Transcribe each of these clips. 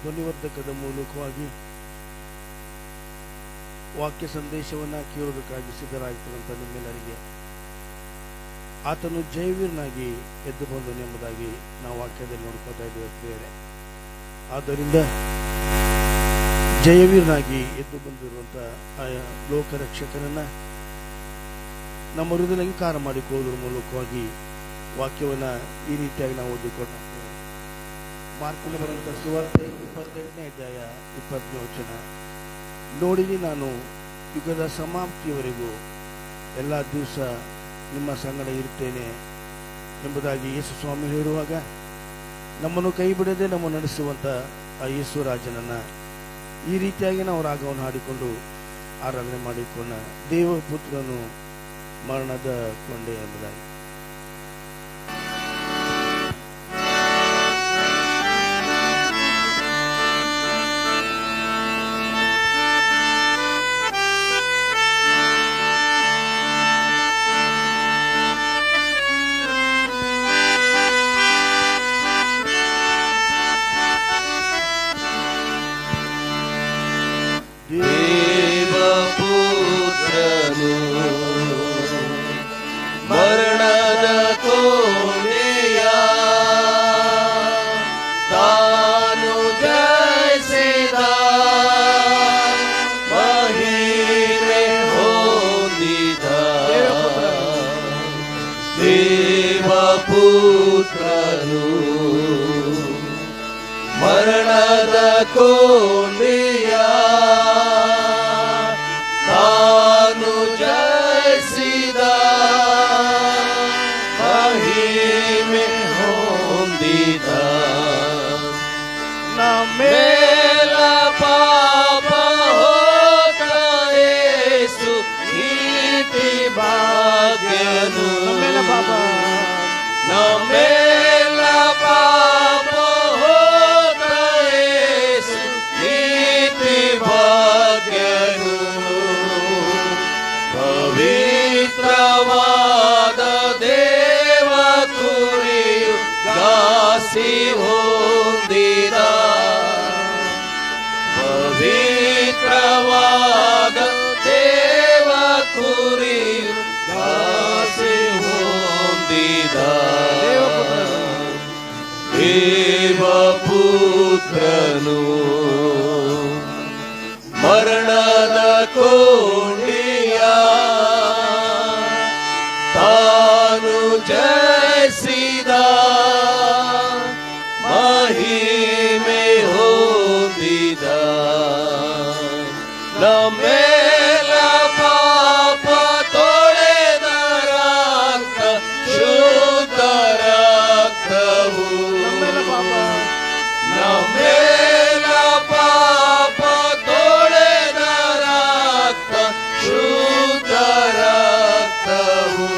ಧ್ವನಿವರ್ಧಕದ ಮೂಲಕವಾಗಿ ವಾಕ್ಯ ಸಂದೇಶವನ್ನು ಕೇಳುವುದಕ್ಕಾಗಿ ಸಿದ್ಧರಾಗಿರುವಂಥ ನಿಮ್ಮೆಲ್ಲರಿಗೆ ಆತನು ಜಯವೀರನಾಗಿ ಎದ್ದು ಬಂದನು ಎಂಬುದಾಗಿ ನಾವು ವಾಕ್ಯದಲ್ಲಿ ನೋಡ್ಕೋತಾ ಇದ್ದೇವೆ ಪ್ರಿಯರೇ. ಆದ್ದರಿಂದ ಜಯವೀರನಾಗಿ ಎದ್ದು ಬಂದಿರುವಂಥ ಆ ಲೋಕರಕ್ಷಕನನ್ನ ನಮ್ಮ ಹೃದಯ ಅಂಗೀಕಾರ ಮಾಡಿಕೊಳ್ಳುವುದರ ಮೂಲಕವಾಗಿ ವಾಕ್ಯವನ್ನು ಈ ರೀತಿಯಾಗಿ ನಾವು ಓದಿಕೊಂಡು ಮಾರ್ಕನ ಬರೆದಂಥ ಸುವಾರ್ತೆ 28ನೇ ಅಧ್ಯಾಯ 20ನೇ ವಚನ. ನೋಡಿರಿ, ನಾನು ಯುಗದ ಸಮಾಪ್ತಿಯವರೆಗೂ ಎಲ್ಲ ದಿವಸ ನಿಮ್ಮ ಸಂಗಡ ಇರುತ್ತೇನೆ ಎಂಬುದಾಗಿ ಯೇಸು ಸ್ವಾಮಿ ಹೇಳುವಾಗ, ನಮ್ಮನ್ನು ಕೈ ಬಿಡದೆ ನಮ್ಮನ್ನು ನಡೆಸುವಂಥ ಆ ಯೇಸು ರಾಜನನ್ನ ಈ ರೀತಿಯಾಗಿ ನಾವು ರಾಗವನ್ನು ಹಾಡಿಕೊಂಡು ಆರಾಧನೆ ಮಾಡಿಕೊಂಡ ದೇವಪುತ್ರನು ಮರಣದ ಕೊಂಡೆ ಎಂಬುದಾಗಿ. ಮರಣದ ಕೋಣೆಯ ತಾನು ಜಯಿಸಿದ ಮಹಿಮೆ ಹೊಂದಿದ ದೇವಪುತ್ರನು ಮರಣದ ಕೋಣೆಯ ತಾನು ಜಯಿಸಿದ ಮಹಿಮೆ ಹೊಂದಿದ ನಮ್ಮೆಲ್ಲ ಪಾಪ ಹೋದ ಯೇಸು ನೀತಿ ಭಾಗ್ಯನು ನಮ್ಮೆಲ್ಲ ಪಾಪ ಹೋದ ಯೇಸು ನೀತಿ ಭಾಗ್ಯನು ಪವಿತ್ರವಾದ ದೇವ ಕುರಿಯು ಗಾಸಿ ಹೊಂದಿದ ಪವಿತ್ರವಾದ ದೇವ ಕುರಿಯು ಗಾಸಿ ಹೊಂದಿದ ದೇವಪುತ್ರನು ಮರಣದ ಕೋಣೆಯ ತಾನು ಜಯಿಸಿದ ಮಹಿಮೆ ಹೊಂದಿದ ನಮ್ಮೆಲ್ಲ ಪಾಪ ತೊಳೆದ ರಕ್ತ ಶುದ್ಧ ರಕ್ತವು ನಮ್ಮೆಲ್ಲ ಪಾಪ ತೊಳೆದ ರಕ್ತ ಶುದ್ಧ ರಕ್ತವು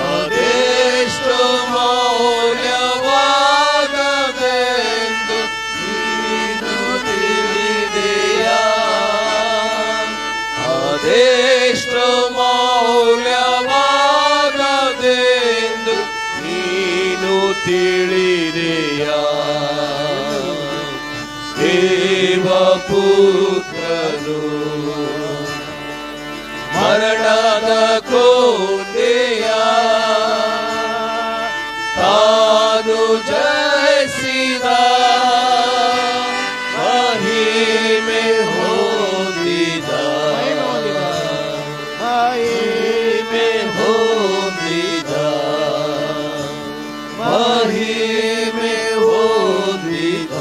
ಅದೆಷ್ಟು ಮೌಲ್ಯವಾದದೆಂದು ನೀನು ತಿಳಿದೆಯಾ? ಅದೆಷ್ಟು ಮೌಲ್ಯವಾದದೆಂದು ನೀನು ತಿಳಿದೆಯಾ? ದೇವಪುತ್ರನು ಮರಣದ ಕೋಣೆಯ ತಾನು ಜಯಿಸಿದ ಮಹಿಮೆ ಹೊಂದಿದ ಮಹಿಮೆ ಹೊಂದಿದ ಮಹಿಮೆ ಹೊಂದಿದ.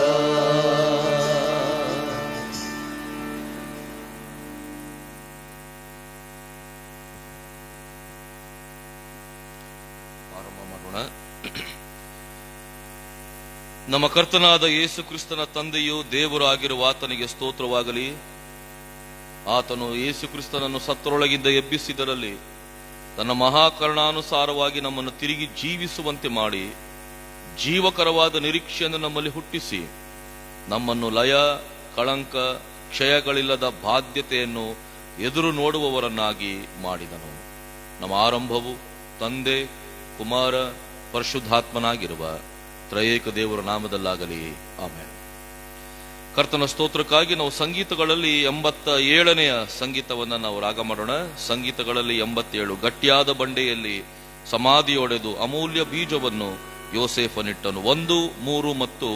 ನಮ್ಮ ಕರ್ತನಾದ ಯೇಸು ಕ್ರಿಸ್ತನ ತಂದೆಯು ದೇವರು ಆಗಿರುವ ಆತನಿಗೆ ಸ್ತೋತ್ರವಾಗಲಿ. ಆತನು ಯೇಸು ಕ್ರಿಸ್ತನನ್ನು ಸತ್ತರೊಳಗಿಂದ ಎಬ್ಬಿಸಿದರಲ್ಲಿ ತನ್ನ ಮಹಾಕರುಣಾನುಸಾರವಾಗಿ ನಮ್ಮನ್ನು ತಿರುಗಿ ಜೀವಿಸುವಂತೆ ಮಾಡಿ ಜೀವಕರವಾದ ನಿರೀಕ್ಷೆಯನ್ನು ನಮ್ಮಲ್ಲಿ ಹುಟ್ಟಿಸಿ ನಮ್ಮನ್ನು ಲಯ, ಕಳಂಕ, ಕ್ಷಯಗಳಿಲ್ಲದ ಬಾಧ್ಯತೆಯನ್ನು ಎದುರು ನೋಡುವವರನ್ನಾಗಿ ಮಾಡಿದನು. ನಮ್ಮ ಆರಂಭವು ತಂದೆ, ಕುಮಾರ, ಪರಿಶುದ್ಧಾತ್ಮನಾಗಿರುವ ತ್ರಯೇಕ ದೇವರ ನಾಮದಲ್ಲಾಗಲಿ, ಆಮೆನ್. ಕರ್ತನ ಸ್ತೋತ್ರಕ್ಕಾಗಿ ನಾವು ಸಂಗೀತಗಳಲ್ಲಿ 87ನೇ ಸಂಗೀತವನ್ನ ನಾವು ರಾಗ ಮಾಡೋಣ. ಸಂಗೀತಗಳಲ್ಲಿ 87. ಗಟ್ಟಿಯಾದ ಬಂಡೆಯಲ್ಲಿ ಸಮಾಧಿಯೊಡೆದು ಅಮೂಲ್ಯ ಬೀಜವನ್ನು ಯೋಸೇಫನಿಟ್ಟನು. 1, 3 ಮತ್ತು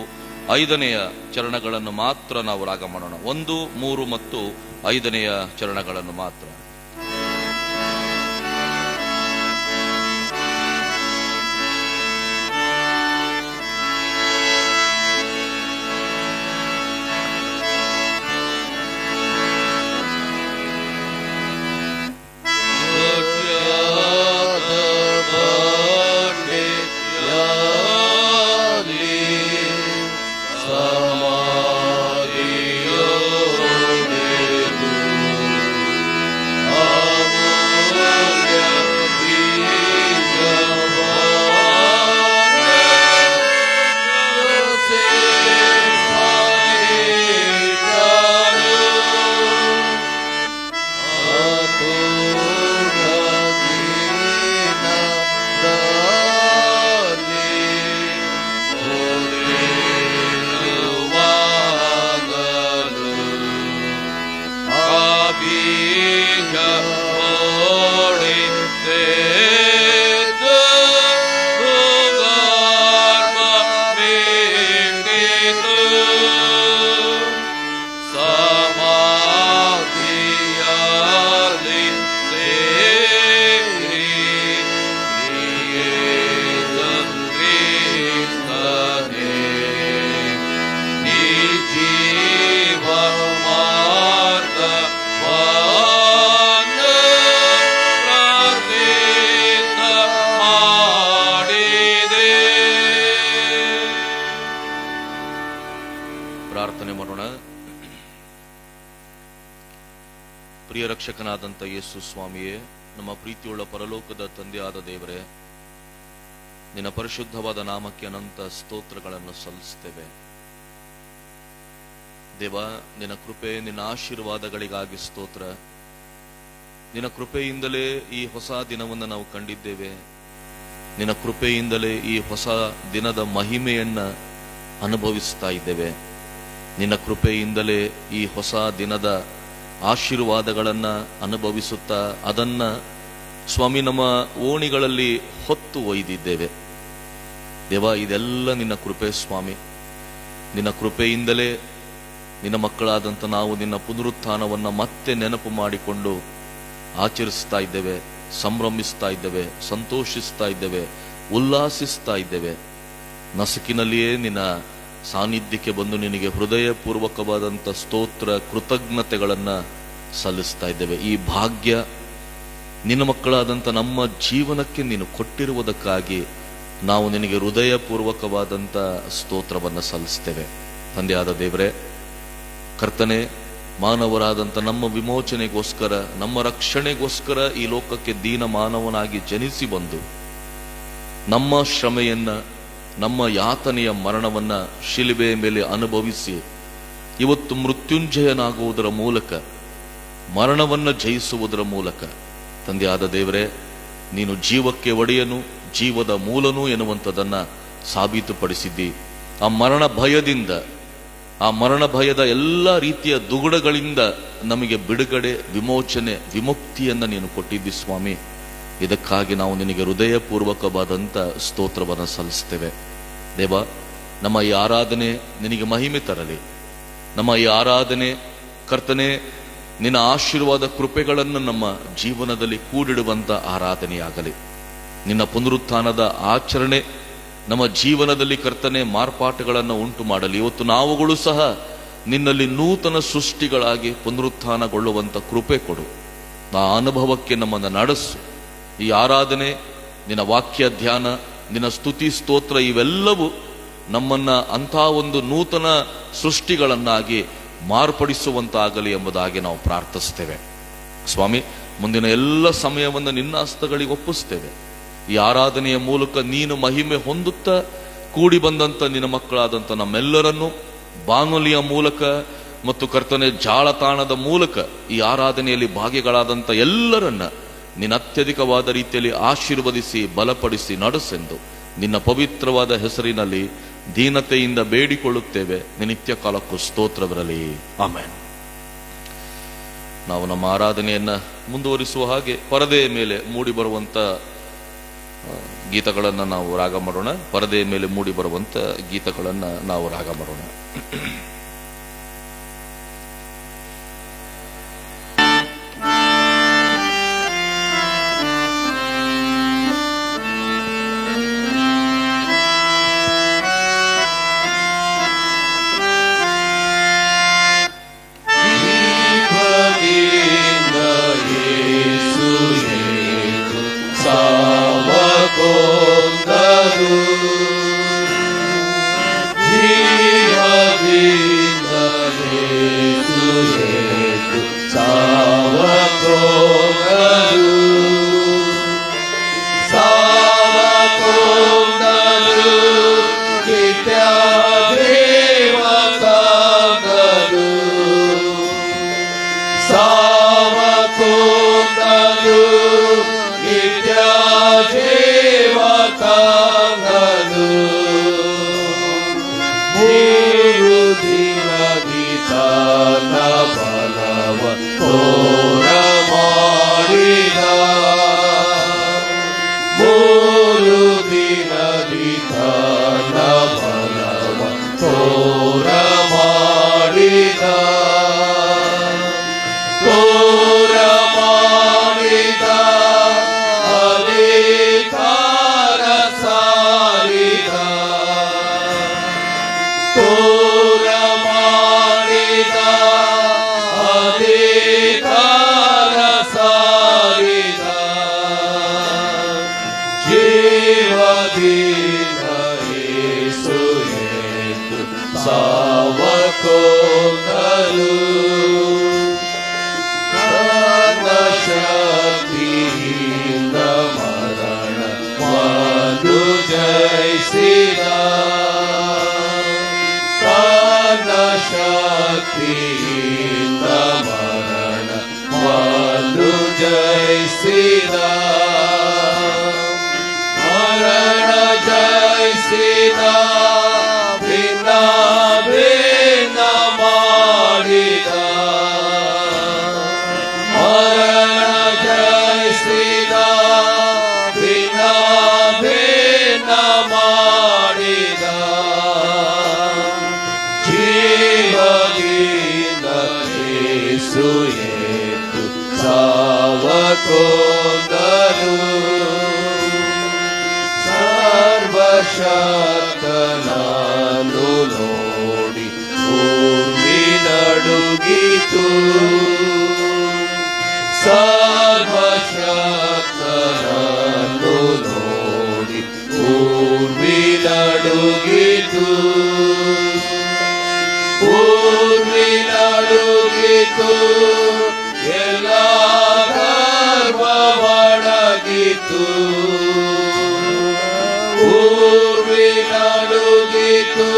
5ನೇ ಚರಣಗಳನ್ನು ಮಾತ್ರ ನಾವು ರಾಗ ಮಾಡೋಣ. 1, 3 ಮತ್ತು 5ನೇ ಚರಣಗಳನ್ನು ಮಾತ್ರ. ಪ್ರಾರ್ಥನೆ ಮಾಡೋಣ. ಪ್ರಿಯ ರಕ್ಷಕನಾದಂಥ ಯೇಸು ಸ್ವಾಮಿಯೇ, ನಮ್ಮ ಪ್ರೀತಿಯುಳ್ಳ ಪರಲೋಕದ ತಂದೆಯಾದ ದೇವರೇ, ನಿನ್ನ ಪರಿಶುದ್ಧವಾದ ನಾಮಕ್ಕೆ ಅನಂತ ಸ್ತೋತ್ರಗಳನ್ನು ಸಲ್ಲಿಸ್ತೇವೆ. ದೇವ, ನಿನ್ನ ಕೃಪೆ, ನಿನ್ನ ಆಶೀರ್ವಾದಗಳಿಗಾಗಿ ಸ್ತೋತ್ರ. ನಿನ್ನ ಕೃಪೆಯಿಂದಲೇ ಈ ಹೊಸ ದಿನವನ್ನು ನಾವು ಕಂಡಿದ್ದೇವೆ. ನಿನ್ನ ಕೃಪೆಯಿಂದಲೇ ಈ ಹೊಸ ದಿನದ ಮಹಿಮೆಯನ್ನ ಅನುಭವಿಸ್ತಾ ಇದ್ದೇವೆ. ನಿನ್ನ ಕೃಪೆಯಿಂದಲೇ ಈ ಹೊಸ ದಿನದ ಆಶೀರ್ವಾದಗಳನ್ನ ಅನುಭವಿಸುತ್ತಾ ಅದನ್ನ ಸ್ವಾಮಿ ನಮ್ಮ ಓಣಿಗಳಲ್ಲಿ ಹೊತ್ತು ಒಯ್ದಿದ್ದೇವೆ. ದೇವ, ಇದೆಲ್ಲ ನಿನ್ನ ಕೃಪೆ ಸ್ವಾಮಿ. ನಿನ್ನ ಕೃಪೆಯಿಂದಲೇ ನಿನ್ನ ಮಕ್ಕಳಾದಂಥ ನಾವು ನಿನ್ನ ಪುನರುತ್ಥಾನವನ್ನ ಮತ್ತೆ ನೆನಪು ಮಾಡಿಕೊಂಡು ಆಚರಿಸ್ತಾ ಇದ್ದೇವೆ, ಸಂಭ್ರಮಿಸ್ತಾ ಇದ್ದೇವೆ, ಸಂತೋಷಿಸ್ತಾ ಇದ್ದೇವೆ, ಉಲ್ಲಾಸಿಸ್ತಾ ಇದ್ದೇವೆ. ನಸುಕಿನಲ್ಲಿಯೇ ನಿನ್ನ ಸಾನ್ನಿಧ್ಯಕ್ಕೆ ಬಂದು ನಿನಗೆ ಹೃದಯಪೂರ್ವಕವಾದಂಥ ಸ್ತೋತ್ರ ಕೃತಜ್ಞತೆಗಳನ್ನ ಸಲ್ಲಿಸ್ತಾ ಇದ್ದೇವೆ. ಈ ಭಾಗ್ಯ ನಿನ್ನ ಮಕ್ಕಳಾದಂಥ ನಮ್ಮ ಜೀವನಕ್ಕೆ ನೀನು ಕೊಟ್ಟಿರುವುದಕ್ಕಾಗಿ ನಾವು ನಿನಗೆ ಹೃದಯಪೂರ್ವಕವಾದಂಥ ಸ್ತೋತ್ರವನ್ನು ಸಲ್ಲಿಸ್ತೇವೆ. ತಂದೆಯಾದ ದೇವರೇ, ಕರ್ತನೆ, ಮಾನವರಾದಂಥ ನಮ್ಮ ವಿಮೋಚನೆಗೋಸ್ಕರ, ನಮ್ಮ ರಕ್ಷಣೆಗೋಸ್ಕರ ಈ ಲೋಕಕ್ಕೆ ದೀನ ಮಾನವನಾಗಿ ಜನಿಸಿ ಬಂದು ನಮ್ಮ ಶ್ರಮೆಯನ್ನ, ನಮ್ಮ ಯಾತನೆಯ ಮರಣವನ್ನ ಶಿಲುಬೆಯ ಮೇಲೆ ಅನುಭವಿಸಿ ಇವತ್ತು ಮೃತ್ಯುಂಜಯನಾಗುವುದರ ಮೂಲಕ, ಮರಣವನ್ನ ಜಯಿಸುವುದರ ಮೂಲಕ ತಂದೆಯಾದ ದೇವರೇ, ನೀನು ಜೀವಕ್ಕೆ ಒಡೆಯನು, ಜೀವದ ಮೂಲನು ಎನ್ನುವಂಥದ್ದನ್ನ ಸಾಬೀತುಪಡಿಸಿದ್ದಿ. ಆ ಮರಣ ಭಯದಿಂದ, ಆ ಮರಣ ಭಯದ ಎಲ್ಲ ರೀತಿಯ ದುಗುಡಗಳಿಂದ ನಮಗೆ ಬಿಡುಗಡೆ, ವಿಮೋಚನೆ, ವಿಮುಕ್ತಿಯನ್ನ ನೀನು ಕೊಟ್ಟಿದ್ದಿ ಸ್ವಾಮಿ. ಇದಕ್ಕಾಗಿ ನಾವು ನಿನಗೆ ಹೃದಯಪೂರ್ವಕವಾದಂಥ ಸ್ತೋತ್ರವನ್ನು ಸಲ್ಲಿಸ್ತೇವೆ. ದೇವ, ನಮ್ಮ ಈ ಆರಾಧನೆ ನಿನಗೆ ಮಹಿಮೆ ತರಲಿ. ನಮ್ಮ ಈ ಆರಾಧನೆ ಕರ್ತನೆ, ನಿನ್ನ ಆಶೀರ್ವಾದ ಕೃಪೆಗಳನ್ನು ನಮ್ಮ ಜೀವನದಲ್ಲಿ ಕೂಡಿಡುವಂಥ ಆರಾಧನೆಯಾಗಲಿ. ನಿನ್ನ ಪುನರುತ್ಥಾನದ ಆಚರಣೆ ನಮ್ಮ ಜೀವನದಲ್ಲಿ ಕರ್ತನೆ ಮಾರ್ಪಾಟುಗಳನ್ನು ಉಂಟು ಮಾಡಲಿ. ಇವತ್ತು ನಾವುಗಳು ಸಹ ನಿನ್ನಲ್ಲಿ ನೂತನ ಸೃಷ್ಟಿಗಳಾಗಿ ಪುನರುತ್ಥಾನಗೊಳ್ಳುವಂಥ ಕೃಪೆ ಕೊಡು. ಆ ಅನುಭವಕ್ಕೆ ನಮ್ಮನ್ನು ನಡೆಸು. ಈ ಆರಾಧನೆ, ನಿನ್ನ ವಾಕ್ಯ ಧ್ಯಾನ, ನಿನ್ನ ಸ್ತುತಿ ಸ್ತೋತ್ರ ಇವೆಲ್ಲವೂ ನಮ್ಮನ್ನ ಅಂಥ ಒಂದು ನೂತನ ಸೃಷ್ಟಿಗಳನ್ನಾಗಿ ಮಾರ್ಪಡಿಸುವಂತಾಗಲಿ ಎಂಬುದಾಗಿ ನಾವು ಪ್ರಾರ್ಥಿಸ್ತೇವೆ. ಸ್ವಾಮಿ, ಮುಂದಿನ ಎಲ್ಲ ಸಮಯವನ್ನು ನಿನ್ನ ಹಸ್ತಗಳಿಗೆ ಒಪ್ಪಿಸ್ತೇವೆ. ಈ ಆರಾಧನೆಯ ಮೂಲಕ ನೀನು ಮಹಿಮೆ ಹೊಂದುತ್ತಾ ಕೂಡಿ ಬಂದಂಥ ನಿನ್ನ ಮಕ್ಕಳಾದಂಥ ನಮ್ಮೆಲ್ಲರನ್ನು ಬಾನುಲಿಯ ಮೂಲಕ ಮತ್ತು ಕರ್ತನೆ ಜಾಲತಾಣದ ಮೂಲಕ ಈ ಆರಾಧನೆಯಲ್ಲಿ ಭಾಗಿಗಳಾದಂಥ ಎಲ್ಲರನ್ನ ನಿನ್ನ ಅತ್ಯಧಿಕವಾದ ರೀತಿಯಲ್ಲಿ ಆಶೀರ್ವದಿಸಿ ಬಲಪಡಿಸಿ ನಡೆಸೆಂದು ನಿನ್ನ ಪವಿತ್ರವಾದ ಹೆಸರಿನಲ್ಲಿ ದೀನತೆಯಿಂದ ಬೇಡಿಕೊಳ್ಳುತ್ತೇವೆ. ನಿತ್ಯ ಕಾಲಕ್ಕೂ ಸ್ತೋತ್ರವಿರಲಿ. ಆಮೆನ್. ನಾವು ನಮ್ಮ ಆರಾಧನೆಯನ್ನ ಮುಂದುವರಿಸುವ ಹಾಗೆ ಪರದೆಯ ಮೇಲೆ ಮೂಡಿ ಬರುವಂತ ಗೀತಗಳನ್ನ ನಾವು ರಾಗ ಮಾಡೋಣ. ಪರದೆಯ ಮೇಲೆ ಮೂಡಿ ಬರುವಂತ ಗೀತಗಳನ್ನ ನಾವು ರಾಗ ಮಾಡೋಣ. ಸರ್ವಶಕ್ತನನ್ನು ನೋಡಿ ಭೂಮಿ ನಡುಗಿತು. ಸರ್ವಶಕ್ತನನ್ನು ನೋಡಿ ಭೂಮಿ ನಡುಗಿತು. ಭೂಮಿ ನಡುಗಿತು, ಎಲ್ಲ ಗರ್ವ ಒಣಗಿತು. ಭೂಮಿ ನಡುಗಿತು,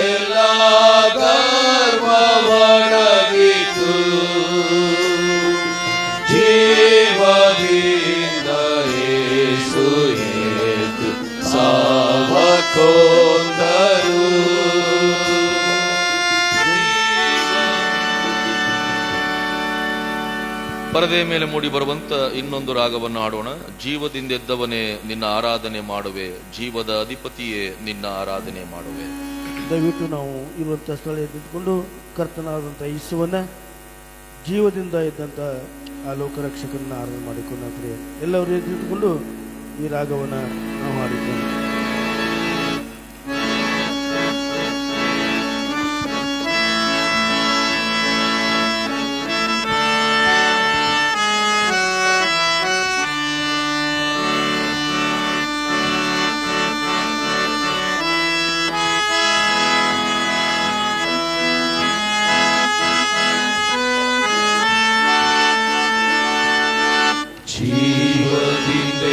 ಎಲ್ಲ ಗರ್ವ ಒಣಗಿತು. ಜೀವದಿಂದ ಯೇಸು ಎದ್ದು ಸಾವ ಕೊಂದರು. ಪರದೆಯ ಮೇಲೆ ಮೂಡಿ ಬರುವಂತ ಇನ್ನೊಂದು ರಾಗವನ್ನು ಹಾಡೋಣ. ಜೀವದಿಂದೆದ್ದವನೇ ನಿನ್ನ ಆರಾಧನೆ ಮಾಡುವೆ, ಜೀವದ ಅಧಿಪತಿಯೇ ನಿನ್ನ ಆರಾಧನೆ ಮಾಡುವೆ. ದಯವಿಟ್ಟು ನಾವು ಇರುವಂಥ ಸ್ಥಳ ಎದ್ದುಕೊಂಡು ಕರ್ತನಾದಂಥ ಯೇಸುವನ್ನ ಜೀವದಿಂದ ಇದ್ದಂಥ ಆ ಲೋಕರಕ್ಷಕರನ್ನ ಆರಾಧನೆ ಮಾಡಿಕೊಂಡ್ರೆ ಎಲ್ಲರೂ ಎದ್ದುಕೊಂಡು ಈ ರಾಗವನ್ನು ನಾವು ಹಾಡಿದ್ದೇವೆ.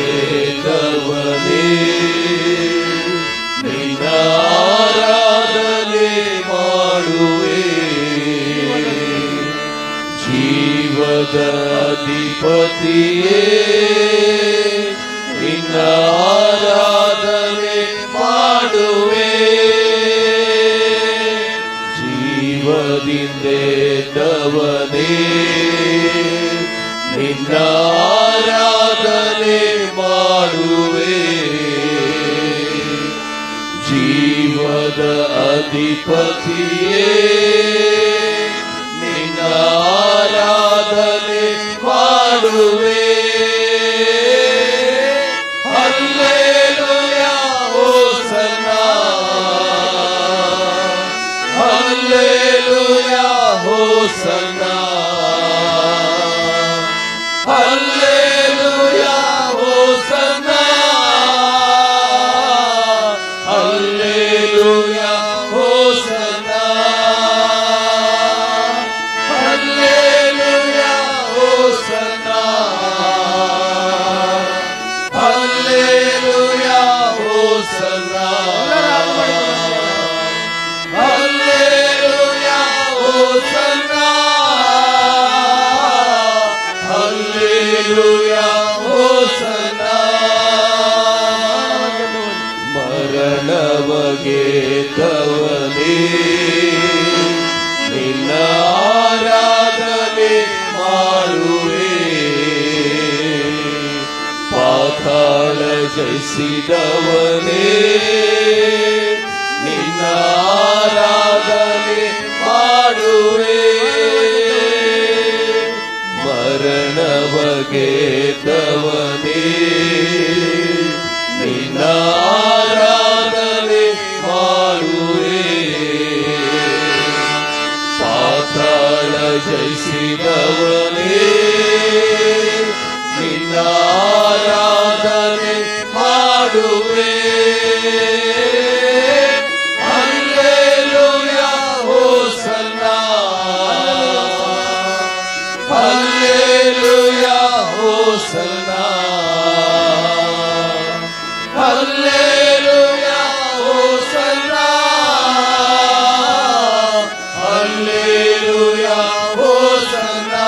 ಜೀವದಿಂದೆದ್ದವನೇ ನಿನ್ನ ಆರಾಧನೆ ಮಾಡುವೆ, ಜೀವದ ಅಧಿಪತಿಯೇ ನಿನ್ನ ಆರಾಧನೆ ಮಾಡುವೆ. ನಿನ್ನ ಆರಾಧನೆ ಮಾಡುವೆ. ಜೀವದ ಅಧಿಪತಿಯೇ ನಿನ್ನ ಆರಾಧನೆ ಮಾಡುವೆ. Hallelujah hosanna, hallelujah hosanna, hallelujah hosanna, hallelujah hosanna, hallelujah hosanna, hallelujah hosanna, hallelujah hosanna, hallelujah hosanna. ಮರಣವ ಗೆದ್ದವನೇ ನಿನ್ನ ಆರಾಧನೆ ಮಾಡುವೆ. ಪಾತಾಳ ಜಯಿಸಿದವನೇ ನಿನ್ನ ಆರಾಧನೆ ಮಾಡುವೆ. ಮರಣವ ಗೆದ್ದವನೇ ನಿನ್ನ ಆರಾಧನೆ ಮಾಡುವೆ. ಪಾತಾಳ ಜಯಿಸಿದವನೇ ನಿನ್ನ ಆರಾಧನೆ ಮಾಡುವೆ. Hallelujah hosanna, hallelujah hosanna, hallelujah hosanna, hallelujah hosanna,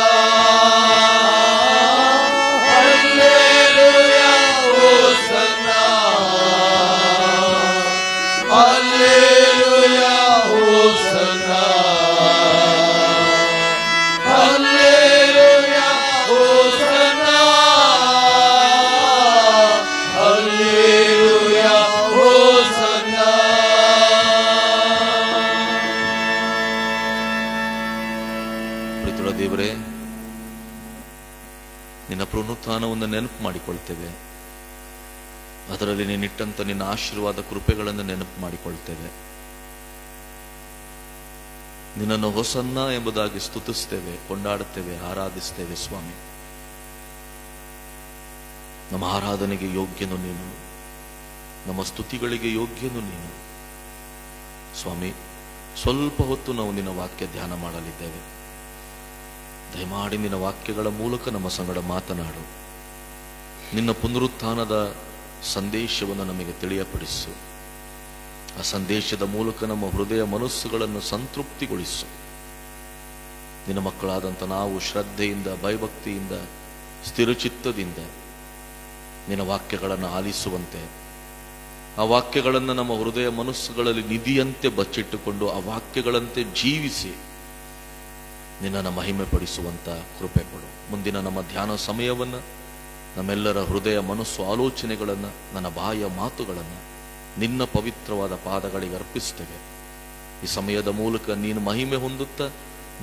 hallelujah hosanna, hallelujah hosanna, hallelujah hosanna, hallelujah hosanna. ಪ್ರೀತಿಯುಳ್ಳ ದೇವರೇ, ನಿನ್ನ ಪುನರುತ್ಥಾನವನ್ನು ನೆನಪು ಮಾಡಿಕೊಳ್ತೇವೆ. ಅದರಲ್ಲಿ ನೀನಿಟ್ಟಂತ ನಿನ್ನ ಆಶೀರ್ವಾದ ಕೃಪೆಗಳನ್ನು ನೆನಪು ಮಾಡಿಕೊಳ್ತೇವೆ. ನಿನ್ನನ್ನು ಹೊಸನ್ನ ಎಂಬುದಾಗಿ ಸ್ತುತಿಸ್ತೇವೆ, ಕೊಂಡಾಡುತ್ತೇವೆ, ಆರಾಧಿಸ್ತೇವೆ. ಸ್ವಾಮಿ, ನಮ್ಮ ಆರಾಧನೆಗೆ ಯೋಗ್ಯನು ನೀನು, ನಮ್ಮ ಸ್ತುತಿಗಳಿಗೆ ಯೋಗ್ಯನು ನೀನು. ಸ್ವಾಮಿ, ಸ್ವಲ್ಪ ಹೊತ್ತು ನಾವು ನಿನ್ನ ವಾಕ್ಯ ಧ್ಯಾನ ಮಾಡಲಿದ್ದೇವೆ. ದಯಮಾಡಿ ನಿನ್ನ ವಾಕ್ಯಗಳ ಮೂಲಕ ನಮ್ಮ ಸಂಗಡ ಮಾತನಾಡು. ನಿನ್ನ ಪುನರುತ್ಥಾನದ ಸಂದೇಶವನ್ನು ನಮಗೆ ತಿಳಿಯಪಡಿಸು. ಆ ಸಂದೇಶದ ಮೂಲಕ ನಮ್ಮ ಹೃದಯ ಮನಸ್ಸುಗಳನ್ನು ಸಂತೃಪ್ತಿಗೊಳಿಸು. ನಿನ್ನ ಮಕ್ಕಳಾದಂಥ ನಾವು ಶ್ರದ್ಧೆಯಿಂದ, ಭಯಭಕ್ತಿಯಿಂದ, ಸ್ಥಿರಚಿತ್ತದಿಂದ ನಿನ್ನ ವಾಕ್ಯಗಳನ್ನು ಆಲಿಸುವಂತೆ, ಆ ವಾಕ್ಯಗಳನ್ನು ನಮ್ಮ ಹೃದಯ ಮನಸ್ಸುಗಳಲ್ಲಿ ನಿಧಿಯಂತೆ ಬಚ್ಚಿಟ್ಟುಕೊಂಡು ಆ ವಾಕ್ಯಗಳಂತೆ ಜೀವಿಸಿ ನಿನ್ನನ್ನು ಮಹಿಮೆ ಪಡಿಸುವಂತ ಕೃಪೆ ಕೊಡು. ಮುಂದಿನ ನಮ್ಮ ಧ್ಯಾನ ಸಮಯವನ್ನು, ನಮ್ಮೆಲ್ಲರ ಹೃದಯ ಮನಸ್ಸು ಆಲೋಚನೆಗಳನ್ನು, ನನ್ನ ಬಾಯ ಮಾತುಗಳನ್ನು ನಿನ್ನ ಪವಿತ್ರವಾದ ಪಾದಗಳಿಗೆ ಅರ್ಪಿಸ್ತೇವೆ. ಈ ಸಮಯದ ಮೂಲಕ ನೀನು ಮಹಿಮೆ ಹೊಂದುತ್ತಾ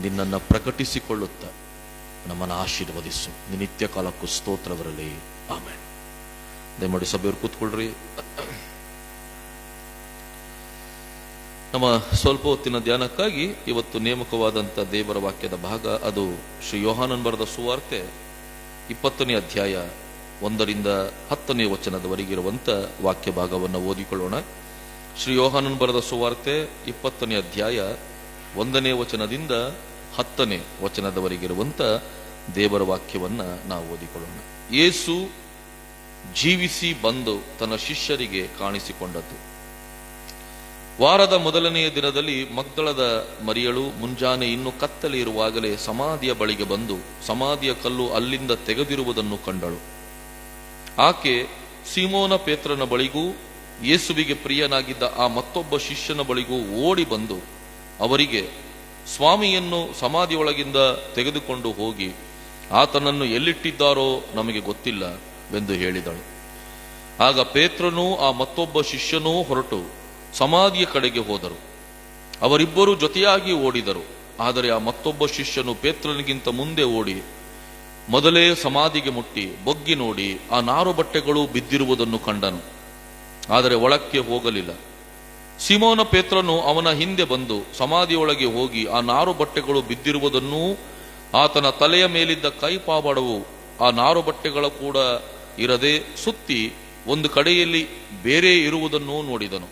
ನಿನ್ನನ್ನು ಪ್ರಕಟಿಸಿಕೊಳ್ಳುತ್ತಾ ನಮ್ಮನ್ನು ಆಶೀರ್ವದಿಸು. ನಿತ್ಯ ಕಾಲಕ್ಕೂ ಸ್ತೋತ್ರವರಲಿ. ಆಮೇಲೆ ದಯಮಾಡಿ ಸಭೆಯವರು ಕೂತ್ಕೊಳ್ರಿ. ನಮ್ಮ ಸ್ವಲ್ಪ ಹೊತ್ತಿನ ಧ್ಯಾನಕ್ಕಾಗಿ ಇವತ್ತು ನೇಮಕವಾದಂಥ ದೇವರ ವಾಕ್ಯದ ಭಾಗ, ಅದು ಶ್ರೀ ಯೋಹಾನನ್ ಬರೆದ ಸುವಾರ್ತೆ 20ನೇ ಅಧ್ಯಾಯ 1ರಿಂದ 10ನೇ ವಚನದವರೆಗಿರುವಂಥ ವಾಕ್ಯ ಭಾಗವನ್ನು ಓದಿಕೊಳ್ಳೋಣ. ಶ್ರೀ ಯೋಹಾನನ್ ಬರೆದ ಸುವಾರ್ತೆ 20ನೇ ಅಧ್ಯಾಯ 1ನೇ ವಚನದಿಂದ 10ನೇ ವಚನದವರೆಗಿರುವಂಥ ದೇವರ ವಾಕ್ಯವನ್ನ ನಾವು ಓದಿಕೊಳ್ಳೋಣ. ಯೇಸು ಜೀವಿಸಿ ಬಂದು ತನ್ನ ಶಿಷ್ಯರಿಗೆ ಕಾಣಿಸಿಕೊಂಡದ್ದು. ವಾರದ ಮೊದಲನೆಯ ದಿನದಲ್ಲಿ ಮಗ್ದಳದ ಮರಿಯಳು ಮುಂಜಾನೆ ಇನ್ನೂ ಕತ್ತಲೆ ಇರುವಾಗಲೇ ಸಮಾಧಿಯ ಬಳಿಗೆ ಬಂದು ಸಮಾಧಿಯ ಕಲ್ಲು ಅಲ್ಲಿಂದ ತೆಗೆದಿರುವುದನ್ನು ಕಂಡಳು. ಆಕೆ ಸೀಮೋನ ಪೇತ್ರನ ಬಳಿಗೂ ಯೇಸುವಿಗೆ ಪ್ರಿಯನಾಗಿದ್ದ ಆ ಮತ್ತೊಬ್ಬ ಶಿಷ್ಯನ ಬಳಿಗೂ ಓಡಿ ಬಂದು ಅವರಿಗೆ, ಸ್ವಾಮಿಯನ್ನು ಸಮಾಧಿಯೊಳಗಿಂದ ತೆಗೆದುಕೊಂಡು ಹೋಗಿ ಆತನನ್ನು ಎಲ್ಲಿಟ್ಟಿದ್ದಾರೋ ನಮಗೆ ಗೊತ್ತಿಲ್ಲ ಎಂದು ಹೇಳಿದಳು. ಆಗ ಪೇತ್ರನೂ ಆ ಮತ್ತೊಬ್ಬ ಶಿಷ್ಯನೂ ಹೊರಟು ಸಮಾಧಿಯ ಕಡೆಗೆ ಹೋದರು. ಅವರಿಬ್ಬರು ಜೊತೆಯಾಗಿ ಓಡಿದರು. ಆದರೆ ಆ ಮತ್ತೊಬ್ಬ ಶಿಷ್ಯನು ಪೇತ್ರನಿಗಿಂತ ಮುಂದೆ ಓಡಿ ಮೊದಲೇ ಸಮಾಧಿಗೆ ಮುಟ್ಟಿ ಬೊಗ್ಗಿ ನೋಡಿ ಆ ನಾರು ಬಟ್ಟೆಗಳು ಬಿದ್ದಿರುವುದನ್ನು ಕಂಡನು. ಆದರೆ ಒಳಕ್ಕೆ ಹೋಗಲಿಲ್ಲ. ಸಿಮೋನ ಪೇತ್ರನು ಅವನ ಹಿಂದೆ ಬಂದು ಸಮಾಧಿಯೊಳಗೆ ಹೋಗಿ ಆ ನಾರು ಬಟ್ಟೆಗಳು ಬಿದ್ದಿರುವುದನ್ನೂ ಆತನ ತಲೆಯ ಮೇಲಿದ್ದ ಕೈಪಾಬಡವು ಆ ನಾರು ಬಟ್ಟೆಗಳ ಕೂಡ ಇರದೆ ಸುತ್ತಿ ಒಂದು ಕಡೆಯಲ್ಲಿ ಬೇರೆ ಇರುವುದನ್ನೂ ನೋಡಿದನು.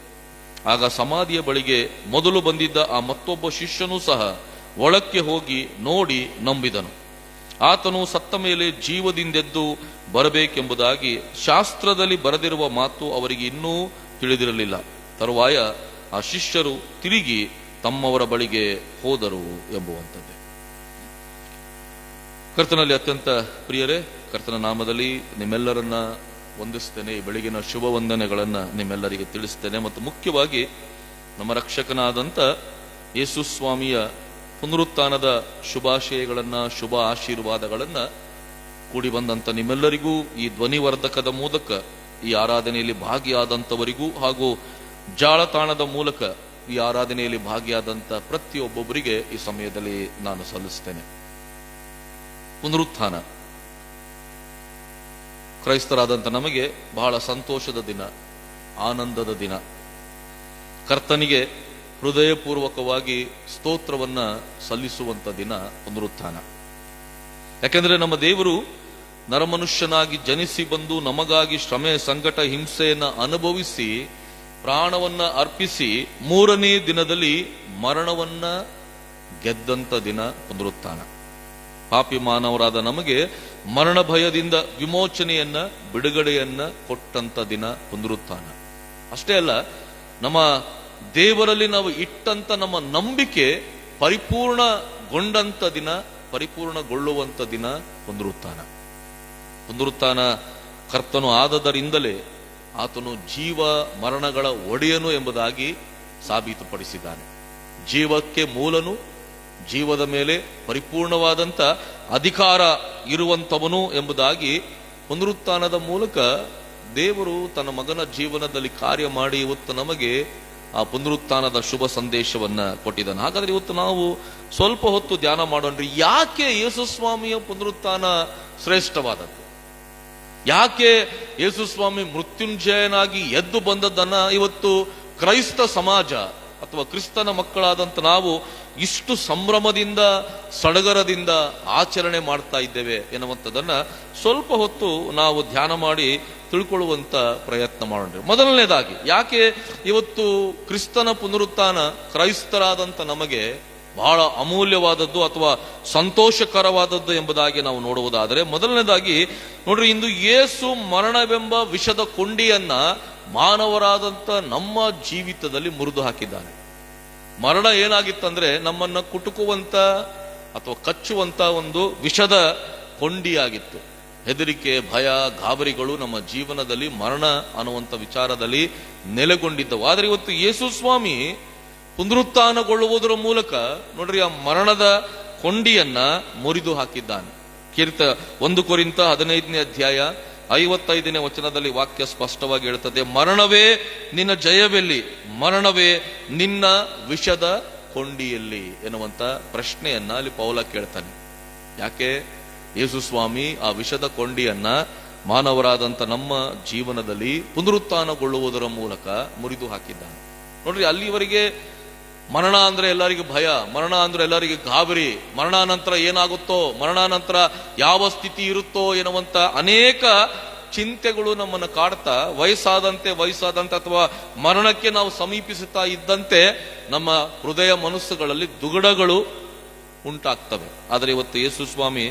ಆಗ ಸಮಾಧಿಯ ಬಳಿಗೆ ಮೊದಲು ಬಂದಿದ್ದ ಆ ಮತ್ತೊಬ್ಬ ಶಿಷ್ಯನೂ ಸಹ ಒಳಕ್ಕೆ ಹೋಗಿ ನೋಡಿ ನಂಬಿದನು. ಆತನು ಸತ್ತ ಮೇಲೆ ಜೀವದಿಂದೆದ್ದು ಬರಬೇಕೆಂಬುದಾಗಿ ಶಾಸ್ತ್ರದಲ್ಲಿ ಬರೆದಿರುವ ಮಾತು ಅವರಿಗೆ ಇನ್ನೂ ತಿಳಿದಿರಲಿಲ್ಲ. ತರುವಾಯ ಆ ಶಿಷ್ಯರು ತಿರುಗಿ ತಮ್ಮವರ ಬಳಿಗೆ ಹೋದರು ಎಂಬುವಂಥದ್ದೇ. ಕರ್ತನಲ್ಲಿ ಅತ್ಯಂತ ಪ್ರಿಯರೇ, ಕರ್ತನ ನಾಮದಲ್ಲಿ ನಿಮ್ಮೆಲ್ಲರನ್ನ ವಂದಿಸ್ತೇನೆ. ಈ ಬೆಳಗಿನ ಶುಭ ವಂದನೆಗಳನ್ನ ನಿಮ್ಮೆಲ್ಲರಿಗೆ ತಿಳಿಸ್ತೇನೆ. ಮತ್ತು ಮುಖ್ಯವಾಗಿ ನಮ್ಮ ರಕ್ಷಕನಾದಂಥ ಯೇಸು ಸ್ವಾಮಿಯ ಪುನರುತ್ಥಾನದ ಶುಭಾಶಯಗಳನ್ನ, ಶುಭ ಆಶೀರ್ವಾದಗಳನ್ನ ಕೂಡಿ ಬಂದಂತ ನಿಮ್ಮೆಲ್ಲರಿಗೂ ಈ ಧ್ವನಿವರ್ಧಕದ ಮೂಲಕ ಈ ಆರಾಧನೆಯಲ್ಲಿ ಭಾಗಿಯಾದಂಥವರಿಗೂ ಹಾಗೂ ಜಾಲತಾಣದ ಮೂಲಕ ಈ ಆರಾಧನೆಯಲ್ಲಿ ಭಾಗಿಯಾದಂಥ ಪ್ರತಿಯೊಬ್ಬೊಬ್ಬರಿಗೆ ಈ ಸಮಯದಲ್ಲಿ ನಾನು ಸಲ್ಲಿಸ್ತೇನೆ. ಪುನರುತ್ಥಾನ ಕ್ರೈಸ್ತರಾದಂಥ ನಮಗೆ ಬಹಳ ಸಂತೋಷದ ದಿನ, ಆನಂದದ ದಿನ. ಕರ್ತನಿಗೆ ಹೃದಯಪೂರ್ವಕವಾಗಿ ಸ್ತೋತ್ರವನ್ನ ಸಲ್ಲಿಸುವಂತ ದಿನ ಪುನರುತ್ಥಾನ. ಯಾಕೆಂದ್ರೆ ನಮ್ಮ ದೇವರು ನರಮನುಷ್ಯನಾಗಿ ಜನಿಸಿ ಬಂದು ನಮಗಾಗಿ ಶ್ರಮೆ, ಸಂಕಟ, ಹಿಂಸೆಯನ್ನ ಅನುಭವಿಸಿ ಪ್ರಾಣವನ್ನ ಅರ್ಪಿಸಿ ಮೂರನೇ ದಿನದಲ್ಲಿ ಮರಣವನ್ನ ಗೆದ್ದಂತ ದಿನ ಪುನರುತ್ಥಾನ. ಪಾಪಿ ಮಾನವರಾದ ನಮಗೆ ಮರಣ ಭಯದಿಂದ ವಿಮೋಚನೆಯನ್ನ, ಬಿಡುಗಡೆಯನ್ನ ಕೊಟ್ಟಂತ ದಿನ ಪುನರುತ್ಥಾನ. ಅಷ್ಟೇ ಅಲ್ಲ, ನಮ್ಮ ದೇವರಲ್ಲಿ ನಾವು ಇಟ್ಟಂತ ನಮ್ಮ ನಂಬಿಕೆ ಪರಿಪೂರ್ಣಗೊಂಡಂತ ದಿನ, ಪರಿಪೂರ್ಣಗೊಳ್ಳುವಂತ ದಿನ ಪುನರುತ್ಥಾನ. ಪುನರುತ್ಥಾನ ಕರ್ತನು ಆದದರಿಂದಲೇ ಆತನು ಜೀವ ಮರಣಗಳ ಒಡೆಯನು ಎಂಬುದಾಗಿ ಸಾಬೀತುಪಡಿಸಿದ್ದಾನೆ. ಜೀವಕ್ಕೆ ಮೂಲನು, ಜೀವದ ಮೇಲೆ ಪರಿಪೂರ್ಣವಾದಂತ ಅಧಿಕಾರ ಇರುವಂತವನು ಎಂಬುದಾಗಿ ಪುನರುತ್ಥಾನದ ಮೂಲಕ ದೇವರು ತನ್ನ ಮಗನ ಜೀವನದಲ್ಲಿ ಕಾರ್ಯ ಮಾಡಿ ಇವತ್ತು ನಮಗೆ ಆ ಪುನರುತ್ಥಾನದ ಶುಭ ಸಂದೇಶವನ್ನ ಕೊಟ್ಟಿದ್ದಾನೆ. ಹಾಗಾದ್ರೆ ಇವತ್ತು ನಾವು ಸ್ವಲ್ಪ ಹೊತ್ತು ಧ್ಯಾನ ಮಾಡೋಣ್ರಿ. ಯಾಕೆ ಯೇಸು ಸ್ವಾಮಿಯ ಪುನರುತ್ಥಾನ ಶ್ರೇಷ್ಠವಾದದ್ದು? ಯಾಕೆ ಯೇಸು ಸ್ವಾಮಿ ಮೃತ್ಯುಂಜಯನಾಗಿ ಎದ್ದು ಬಂದದ್ದನ್ನ ಇವತ್ತು ಕ್ರೈಸ್ತ ಸಮಾಜ ಅಥವಾ ಕ್ರಿಸ್ತನ ಮಕ್ಕಳಾದಂತ ನಾವು ಇಷ್ಟು ಸಂಭ್ರಮದಿಂದ, ಸಡಗರದಿಂದ ಆಚರಣೆ ಮಾಡ್ತಾ ಇದ್ದೇವೆ ಎನ್ನುವಂಥದ್ದನ್ನ ಸ್ವಲ್ಪ ಹೊತ್ತು ನಾವು ಧ್ಯಾನ ಮಾಡಿ ತಿಳ್ಕೊಳ್ಳುವಂತ ಪ್ರಯತ್ನ ಮಾಡೋಣ. ಮೊದಲನೇದಾಗಿ, ಯಾಕೆ ಇವತ್ತು ಕ್ರಿಸ್ತನ ಪುನರುತ್ಥಾನ ಕ್ರೈಸ್ತರಾದಂತ ನಮಗೆ ಬಹಳ ಅಮೂಲ್ಯವಾದದ್ದು ಅಥವಾ ಸಂತೋಷಕರವಾದದ್ದು ಎಂಬುದಾಗಿ ನಾವು ನೋಡುವುದಾದರೆ, ಮೊದಲನೇದಾಗಿ ನೋಡ್ರಿ, ಇಂದು ಯೇಸು ಮರಣವೆಂಬ ವಿಷದ ಕೊಂಡಿಯನ್ನ ಮಾನವರಾದಂತ ನಮ್ಮ ಜೀವಿತದಲ್ಲಿ ಮುರಿದು ಹಾಕಿದ್ದಾನೆ. ಮರಣ ಏನಾಗಿತ್ತಂದ್ರೆ ನಮ್ಮನ್ನ ಕುಟುಕುವಂತ ಅಥವಾ ಕಚ್ಚುವಂತ ಒಂದು ವಿಷದ ಕೊಂಡಿಯಾಗಿತ್ತು. ಹೆದರಿಕೆ, ಭಯ, ಗಾಬರಿಗಳು ನಮ್ಮ ಜೀವನದಲ್ಲಿ ಮರಣ ಅನ್ನುವಂಥ ವಿಚಾರದಲ್ಲಿ ನೆಲೆಗೊಂಡಿದ್ದವು. ಆದರೆ ಇವತ್ತು ಯೇಸು ಸ್ವಾಮಿ ಪುನರುತ್ಥಾನಗೊಳ್ಳುವುದರ ಮೂಲಕ ನೋಡ್ರಿ ಆ ಮರಣದ ಕೊಂಡಿಯನ್ನ ಮುರಿದು ಹಾಕಿದ್ದಾನೆ. 1 ಕೊರಿಂಥ 15ನೇ ಅಧ್ಯಾಯ 55ನೇ ವಚನದಲ್ಲಿ ವಾಕ್ಯ ಸ್ಪಷ್ಟವಾಗಿ ಹೇಳ್ತದೆ, ಮರಣವೇ ನಿನ್ನ ಜಯವೆಲ್ಲಿ, ಮರಣವೇ ನಿನ್ನ ವಿಷದ ಕೊಂಡಿಯಲ್ಲಿ ಎನ್ನುವಂತ ಪ್ರಶ್ನೆಯನ್ನ ಅಲ್ಲಿ ಪೌಲ ಕೇಳ್ತಾನೆ. ಯಾಕೆ ಯೇಸು ಸ್ವಾಮಿ ಆ ವಿಷದ ಕೊಂಡಿಯನ್ನ ಮಾನವರಾದಂತ ನಮ್ಮ ಜೀವನದಲ್ಲಿ ಪುನರುತ್ಥಾನಗೊಳ್ಳುವುದರ ಮೂಲಕ ಮುರಿದು ಹಾಕಿದ್ದಾನೆ. ನೋಡ್ರಿ, ಅಲ್ಲಿವರೆಗೆ ಮರಣ ಅಂದ್ರೆ ಎಲ್ಲರಿಗೂ ಭಯ, ಮರಣ ಅಂದ್ರೆ ಎಲ್ಲರಿಗೂ ಗಾಬರಿ, ಮರಣಾನಂತರ ಏನಾಗುತ್ತೋ, ಮರಣಾನಂತರ ಯಾವ ಸ್ಥಿತಿ ಇರುತ್ತೋ ಎನ್ನುವಂತ ಅನೇಕ ಚಿಂತೆಗಳು ನಮ್ಮನ್ನು ಕಾಡ್ತಾ ವಯಸ್ಸಾದಂತೆ ಅಥವಾ ಮರಣಕ್ಕೆ ನಾವು ಸಮೀಪಿಸುತ್ತಾ ಇದ್ದಂತೆ ನಮ್ಮ ಹೃದಯ ಮನಸ್ಸುಗಳಲ್ಲಿ ದುಗುಡಗಳು ಉಂಟಾಗ್ತವೆ. ಆದರೆ ಇವತ್ತು ಯೇಸು ಸ್ವಾಮಿ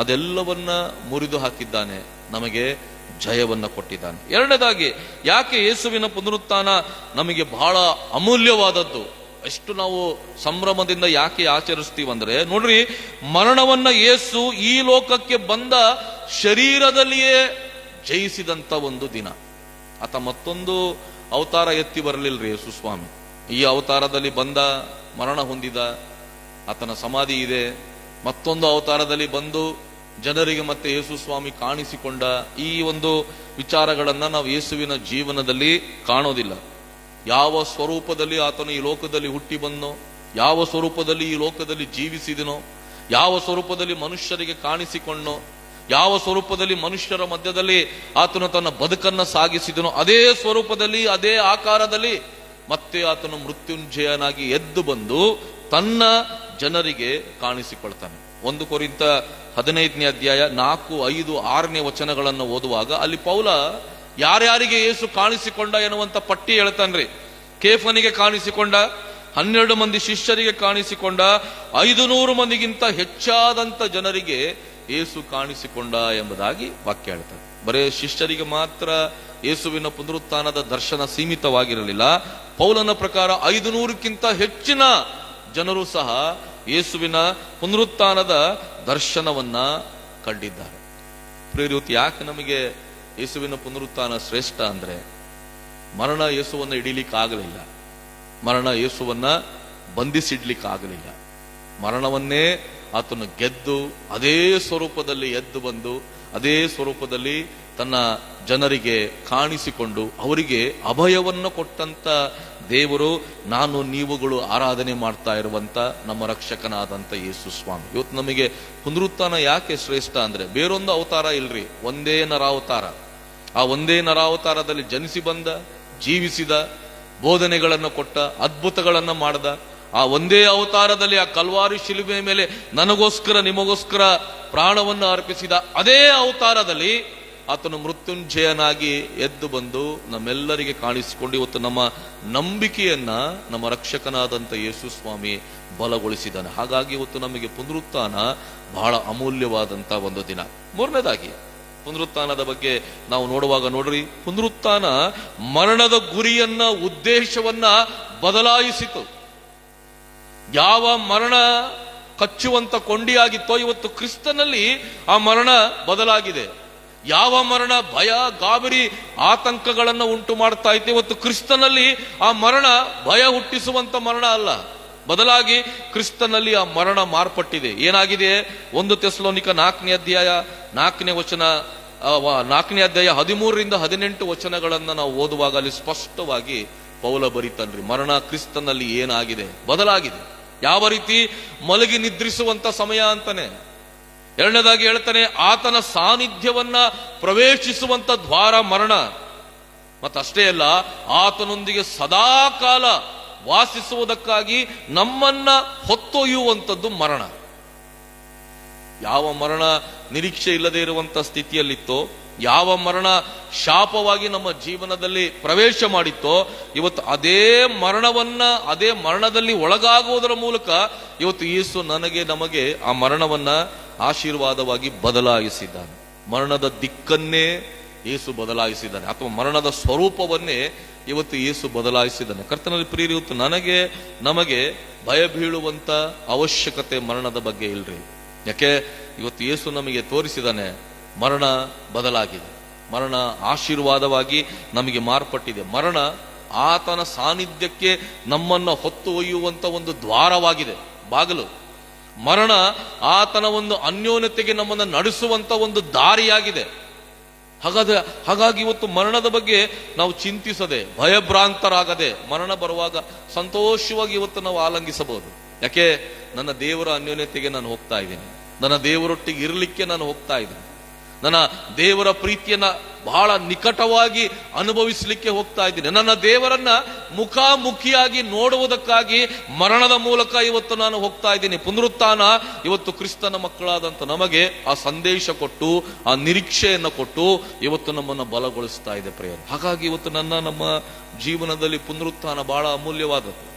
ಅದೆಲ್ಲವನ್ನ ಮುರಿದು ಹಾಕಿದ್ದಾನೆ, ನಮಗೆ ಜಯವನ್ನ ಕೊಟ್ಟಿದ್ದಾನೆ. ಎರಡನೇದಾಗಿ, ಯಾಕೆ ಯೇಸುವಿನ ಪುನರುತ್ಥಾನ ನಮಗೆ ಬಹಳ ಅಮೂಲ್ಯವಾದದ್ದು, ಎಷ್ಟು ನಾವು ಸಂಭ್ರಮದಿಂದ ಯಾಕೆ ಆಚರಿಸ್ತೀವಂದ್ರೆ, ನೋಡ್ರಿ, ಮರಣವನ್ನ ಯೇಸು ಈ ಲೋಕಕ್ಕೆ ಬಂದ ಶರೀರದಲ್ಲಿಯೇ ಜಯಿಸಿದಂತ ಒಂದು ದಿನ. ಆತ ಮತ್ತೊಂದು ಅವತಾರ ಎತ್ತಿ ಬರಲಿಲ್ರಿ ಯೇಸು ಸ್ವಾಮಿ. ಈ ಅವತಾರದಲ್ಲಿ ಬಂದ, ಮರಣ ಹೊಂದಿದ, ಆತನ ಸಮಾಧಿ ಇದೆ. ಮತ್ತೊಂದು ಅವತಾರದಲ್ಲಿ ಬಂದು ಜನರಿಗೆ ಮತ್ತೆ ಯೇಸು ಸ್ವಾಮಿ ಕಾಣಿಸಿಕೊಂಡ ಈ ಒಂದು ವಿಚಾರಗಳನ್ನ ನಾವು ಯೇಸುವಿನ ಜೀವನದಲ್ಲಿ ಕಾಣೋದಿಲ್ಲ. ಯಾವ ಸ್ವರೂಪದಲ್ಲಿ ಆತನು ಈ ಲೋಕದಲ್ಲಿ ಹುಟ್ಟಿ ಬಂದನೋ, ಯಾವ ಸ್ವರೂಪದಲ್ಲಿ ಈ ಲೋಕದಲ್ಲಿ ಜೀವಿಸಿದನೋ, ಯಾವ ಸ್ವರೂಪದಲ್ಲಿ ಮನುಷ್ಯರಿಗೆ ಕಾಣಿಸಿಕೊಂಡನೋ, ಯಾವ ಸ್ವರೂಪದಲ್ಲಿ ಮನುಷ್ಯರ ಮಧ್ಯದಲ್ಲಿ ಆತನು ತನ್ನ ಬದುಕನ್ನ ಸಾಗಿಸಿದನೋ, ಅದೇ ಸ್ವರೂಪದಲ್ಲಿ ಅದೇ ಆಕಾರದಲ್ಲಿ ಮತ್ತೆ ಆತನು ಮೃತ್ಯುಂಜಯನಾಗಿ ಎದ್ದು ಬಂದು ತನ್ನ ಜನರಿಗೆ ಕಾಣಿಸಿಕೊಳ್ತಾನೆ. 1 ಕೊರಿಂಥ 15ನೇ ಅಧ್ಯಾಯ 4, 5, 6ನೇ ವಚನಗಳನ್ನು ಓದುವಾಗ ಅಲ್ಲಿ ಪೌಲ ಯಾರ್ಯಾರಿಗೆ ಯೇಸು ಕಾಣಿಸಿಕೊಂಡ ಎನ್ನುವಂತ ಪಟ್ಟಿ ಹೇಳ್ತಾನ್ರಿ. ಕೇಫನಿಗೆ ಕಾಣಿಸಿಕೊಂಡ, 12 ಮಂದಿ ಶಿಷ್ಯರಿಗೆ ಕಾಣಿಸಿಕೊಂಡ, 500 ಮಂದಿಗಿಂತ ಹೆಚ್ಚಾದಂತ ಜನರಿಗೆ ಯೇಸು ಕಾಣಿಸಿಕೊಂಡ ಎಂಬುದಾಗಿ ವಾಕ್ಯ ಹೇಳ್ತಾರೆ. ಬರೇ ಶಿಷ್ಯರಿಗೆ ಮಾತ್ರ ಯೇಸುವಿನ ಪುನರುತ್ಥಾನದ ದರ್ಶನ ಸೀಮಿತವಾಗಿರಲಿಲ್ಲ. ಪೌಲನ ಪ್ರಕಾರ 500ಕ್ಕಿಂತ ಹೆಚ್ಚಿನ ಜನರು ಸಹ ಯೇಸುವಿನ ಪುನರುತ್ಥಾನದ ದರ್ಶನವನ್ನ ಕಂಡಿದ್ದಾರೆ. ಪ್ರೇರಿತ ಯಾಕೆ ನಮಗೆ ಯೇಸುವಿನ ಪುನರುತ್ಥಾನ ಶ್ರೇಷ್ಠ ಅಂದ್ರೆ, ಮರಣ ಯೇಸುವನ್ನ ಹಿಡಿಲಿಕ್ಕಾಗಲಿಲ್ಲ, ಮರಣ ಯೇಸುವನ್ನ ಬಂಧಿಸಿಡ್ಲಿಕ್ಕಾಗಲಿಲ್ಲ. ಮರಣವನ್ನೇ ಆತನು ಗೆದ್ದು ಅದೇ ಸ್ವರೂಪದಲ್ಲಿ ಎದ್ದು ಬಂದು ಅದೇ ಸ್ವರೂಪದಲ್ಲಿ ತನ್ನ ಜನರಿಗೆ ಕಾಣಿಸಿಕೊಂಡು ಅವರಿಗೆ ಅಭಯವನ್ನು ಕೊಟ್ಟಂತ ದೇವರು, ನಾನು ನೀವುಗಳು ಆರಾಧನೆ ಮಾಡ್ತಾ ಇರುವಂತ ನಮ್ಮ ರಕ್ಷಕನಾದಂತ ಯೇಸು ಸ್ವಾಮಿ. ಇವತ್ತು ನಮಗೆ ಪುನರುತ್ಥಾನ ಯಾಕೆ ಶ್ರೇಷ್ಠ ಅಂದ್ರೆ, ಬೇರೊಂದು ಅವತಾರ ಇಲ್ರಿ, ಒಂದೇ ನರಾವತಾರ. ಆ ಒಂದೇ ನರಾವತಾರದಲ್ಲಿ ಜನಿಸಿ ಬಂದ, ಜೀವಿಸಿದ, ಬೋಧನೆಗಳನ್ನು ಕೊಟ್ಟ, ಅದ್ಭುತಗಳನ್ನ ಮಾಡಿದ ಆ ಒಂದೇ ಅವತಾರದಲ್ಲಿ ಆ ಕಲ್ವಾರಿ ಶಿಲುಬೆ ಮೇಲೆ ನನಗೋಸ್ಕರ ನಿಮಗೋಸ್ಕರ ಪ್ರಾಣವನ್ನು ಅರ್ಪಿಸಿದ ಅದೇ ಅವತಾರದಲ್ಲಿ ಆತನು ಮೃತ್ಯುಂಜಯನಾಗಿ ಎದ್ದು ಬಂದು ನಮ್ಮೆಲ್ಲರಿಗೆ ಕಾಣಿಸಿಕೊಂಡು ಇವತ್ತು ನಮ್ಮ ನಂಬಿಕೆಯನ್ನ ನಮ್ಮ ರಕ್ಷಕನಾದಂತ ಯೇಸು ಸ್ವಾಮಿ ಬಲಗೊಳಿಸಿದ್ದಾನೆ. ಹಾಗಾಗಿ ಇವತ್ತು ನಮಗೆ ಪುನರುತ್ಥಾನ ಬಹಳ ಅಮೂಲ್ಯವಾದಂತ ಒಂದು ದಿನ. ಮೂರನೇದಾಗಿ ಪುನರುತ್ಥಾನದ ಬಗ್ಗೆ ನಾವು ನೋಡುವಾಗ ನೋಡ್ರಿ, ಪುನರುತ್ಥಾನ ಮರಣದ ಗುರಿಯನ್ನ, ಉದ್ದೇಶವನ್ನ ಬದಲಾಯಿಸಿತು. ಯಾವ ಮರಣ ಕಚ್ಚುವಂತ ಕೊಂಡಿಯಾಗಿತ್ತೋ ಇವತ್ತು ಕ್ರಿಸ್ತನಲ್ಲಿ ಆ ಮರಣ ಬದಲಾಗಿದೆ. ಯಾವ ಮರಣ ಭಯ, ಗಾಬರಿ, ಆತಂಕಗಳನ್ನ ಉಂಟು ಮಾಡ್ತಾ ಇತ್ತು, ಇವತ್ತು ಕ್ರಿಸ್ತನಲ್ಲಿ ಆ ಮರಣ ಭಯ ಹುಟ್ಟಿಸುವಂತ ಮರಣ ಅಲ್ಲ, ಬದಲಾಗಿ ಕ್ರಿಸ್ತನಲ್ಲಿ ಆ ಮರಣ ಮಾರ್ಪಟ್ಟಿದೆ. ಏನಾಗಿದೆ? 1 ಥೆಸಲೋನಿಕ 4ನೇ ಅಧ್ಯಾಯ 4ನೇ ವಚನ, 4ನೇ ಅಧ್ಯಾಯ 13ರಿಂದ 18 ವಚನಗಳನ್ನ ನಾವು ಓದುವಾಗ ಅಲ್ಲಿ ಸ್ಪಷ್ಟವಾಗಿ ಪೌಲ ಬರೀತಾನ್ರಿ, ಮರಣ ಕ್ರಿಸ್ತನಲ್ಲಿ ಏನಾಗಿದೆ, ಬದಲಾಗಿದೆ. ಯಾವ ರೀತಿ ಮಲಗಿ ನಿದ್ರಿಸುವಂತ ಸಮಯ ಅಂತಾನೆ. ಎರಡನೇದಾಗಿ ಹೇಳ್ತಾನೆ, ಆತನ ಸಾನ್ನಿಧ್ಯವನ್ನ ಪ್ರವೇಶಿಸುವಂತ ದ್ವಾರ ಮರಣ. ಮತ್ತಷ್ಟೇ ಅಲ್ಲ, ಆತನೊಂದಿಗೆ ಸದಾಕಾಲ ವಾಸಿಸುವುದಕ್ಕಾಗಿ ನಮ್ಮನ್ನ ಹೊತ್ತೊಯ್ಯುವಂಥದ್ದು ಮರಣ. ಯಾವ ಮರಣ ನಿರೀಕ್ಷೆ ಇಲ್ಲದೆ ಇರುವಂತ ಸ್ಥಿತಿಯಲ್ಲಿತ್ತೋ, ಯಾವ ಮರಣ ಶಾಪವಾಗಿ ನಮ್ಮ ಜೀವನದಲ್ಲಿ ಪ್ರವೇಶ ಮಾಡಿತ್ತೋ, ಇವತ್ತು ಅದೇ ಮರಣವನ್ನ, ಅದೇ ಮರಣದಲ್ಲಿ ಒಳಗಾಗುವುದರ ಮೂಲಕ ಇವತ್ತು ಯೇಸು ನಮಗೆ ಆ ಮರಣವನ್ನ ಆಶೀರ್ವಾದವಾಗಿ ಬದಲಾಯಿಸಿದ್ದಾನೆ. ಮರಣದ ದಿಕ್ಕನ್ನೇ ಯೇಸು ಬದಲಾಯಿಸಿದ್ದಾನೆ, ಅಥವಾ ಮರಣದ ಸ್ವರೂಪವನ್ನೇ ಇವತ್ತು ಯೇಸು ಬದಲಾಯಿಸಿದ್ದಾನೆ. ಕರ್ತನಲ್ಲಿ ಪ್ರಿಯರೇ, ಇವತ್ತು ನಮಗೆ ಭಯ ಬೀಳುವಂತ ಅವಶ್ಯಕತೆ ಮರಣದ ಬಗ್ಗೆ ಇಲ್ರಿ. ಯಾಕೆ? ಇವತ್ತು ಯೇಸು ನಮಗೆ ತೋರಿಸಿದಾನೆ, ಮರಣ ಬದಲಾಗಿದೆ, ಮರಣ ಆಶೀರ್ವಾದವಾಗಿ ನಮಗೆ ಮಾರ್ಪಟ್ಟಿದೆ. ಮರಣ ಆತನ ಸಾನ್ನಿಧ್ಯಕ್ಕೆ ನಮ್ಮನ್ನ ಹೊತ್ತು ಒಯ್ಯುವಂತ ಒಂದು ದ್ವಾರವಾಗಿದೆ, ಬಾಗಿಲು. ಮರಣ ಆತನ ಒಂದು ಅನ್ಯೋನ್ಯತೆಗೆ ನಮ್ಮನ್ನು ನಡೆಸುವಂತ ಒಂದು ದಾರಿಯಾಗಿದೆ. ಹಾಗಾಗಿ ಇವತ್ತು ಮರಣದ ಬಗ್ಗೆ ನಾವು ಚಿಂತಿಸದೆ, ಭಯಭ್ರಾಂತರಾಗದೆ, ಮರಣ ಬರುವಾಗ ಸಂತೋಷವಾಗಿ ಇವತ್ತು ನಾವು ಆಲಂಗಿಸಬಹುದು. ಯಾಕೆ? ನನ್ನ ದೇವರ ಅನ್ಯೋನ್ಯತೆಗೆ ನಾನು ಹೋಗ್ತಾ ಇದ್ದೀನಿ, ನನ್ನ ದೇವರೊಟ್ಟಿಗೆ ಇರಲಿಕ್ಕೆ ನಾನು ಹೋಗ್ತಾ ಇದ್ದೀನಿ, ನನ್ನ ದೇವರ ಪ್ರೀತಿಯನ್ನ ಬಹಳ ನಿಕಟವಾಗಿ ಅನುಭವಿಸಲಿಕ್ಕೆ ಹೋಗ್ತಾ ಇದ್ದೀನಿ, ನನ್ನ ದೇವರನ್ನ ಮುಖಾಮುಖಿಯಾಗಿ ನೋಡುವುದಕ್ಕಾಗಿ ಮರಣದ ಮೂಲಕ ಇವತ್ತು ನಾನು ಹೋಗ್ತಾ ಇದ್ದೀನಿ. ಪುನರುತ್ಥಾನ ಇವತ್ತು ಕ್ರಿಸ್ತನ ಮಕ್ಕಳಾದಂತ ನಮಗೆ ಆ ಸಂದೇಶ ಕೊಟ್ಟು, ಆ ನಿರೀಕ್ಷೆಯನ್ನು ಕೊಟ್ಟು ಇವತ್ತು ನಮ್ಮನ್ನು ಬಲಗೊಳಿಸ್ತಾ ಇದೆ ಪ್ರಿಯರೇ. ಹಾಗಾಗಿ ಇವತ್ತು ನಮ್ಮ ಜೀವನದಲ್ಲಿ ಪುನರುತ್ಥಾನ ಬಹಳ ಅಮೂಲ್ಯವಾದದ್ದು.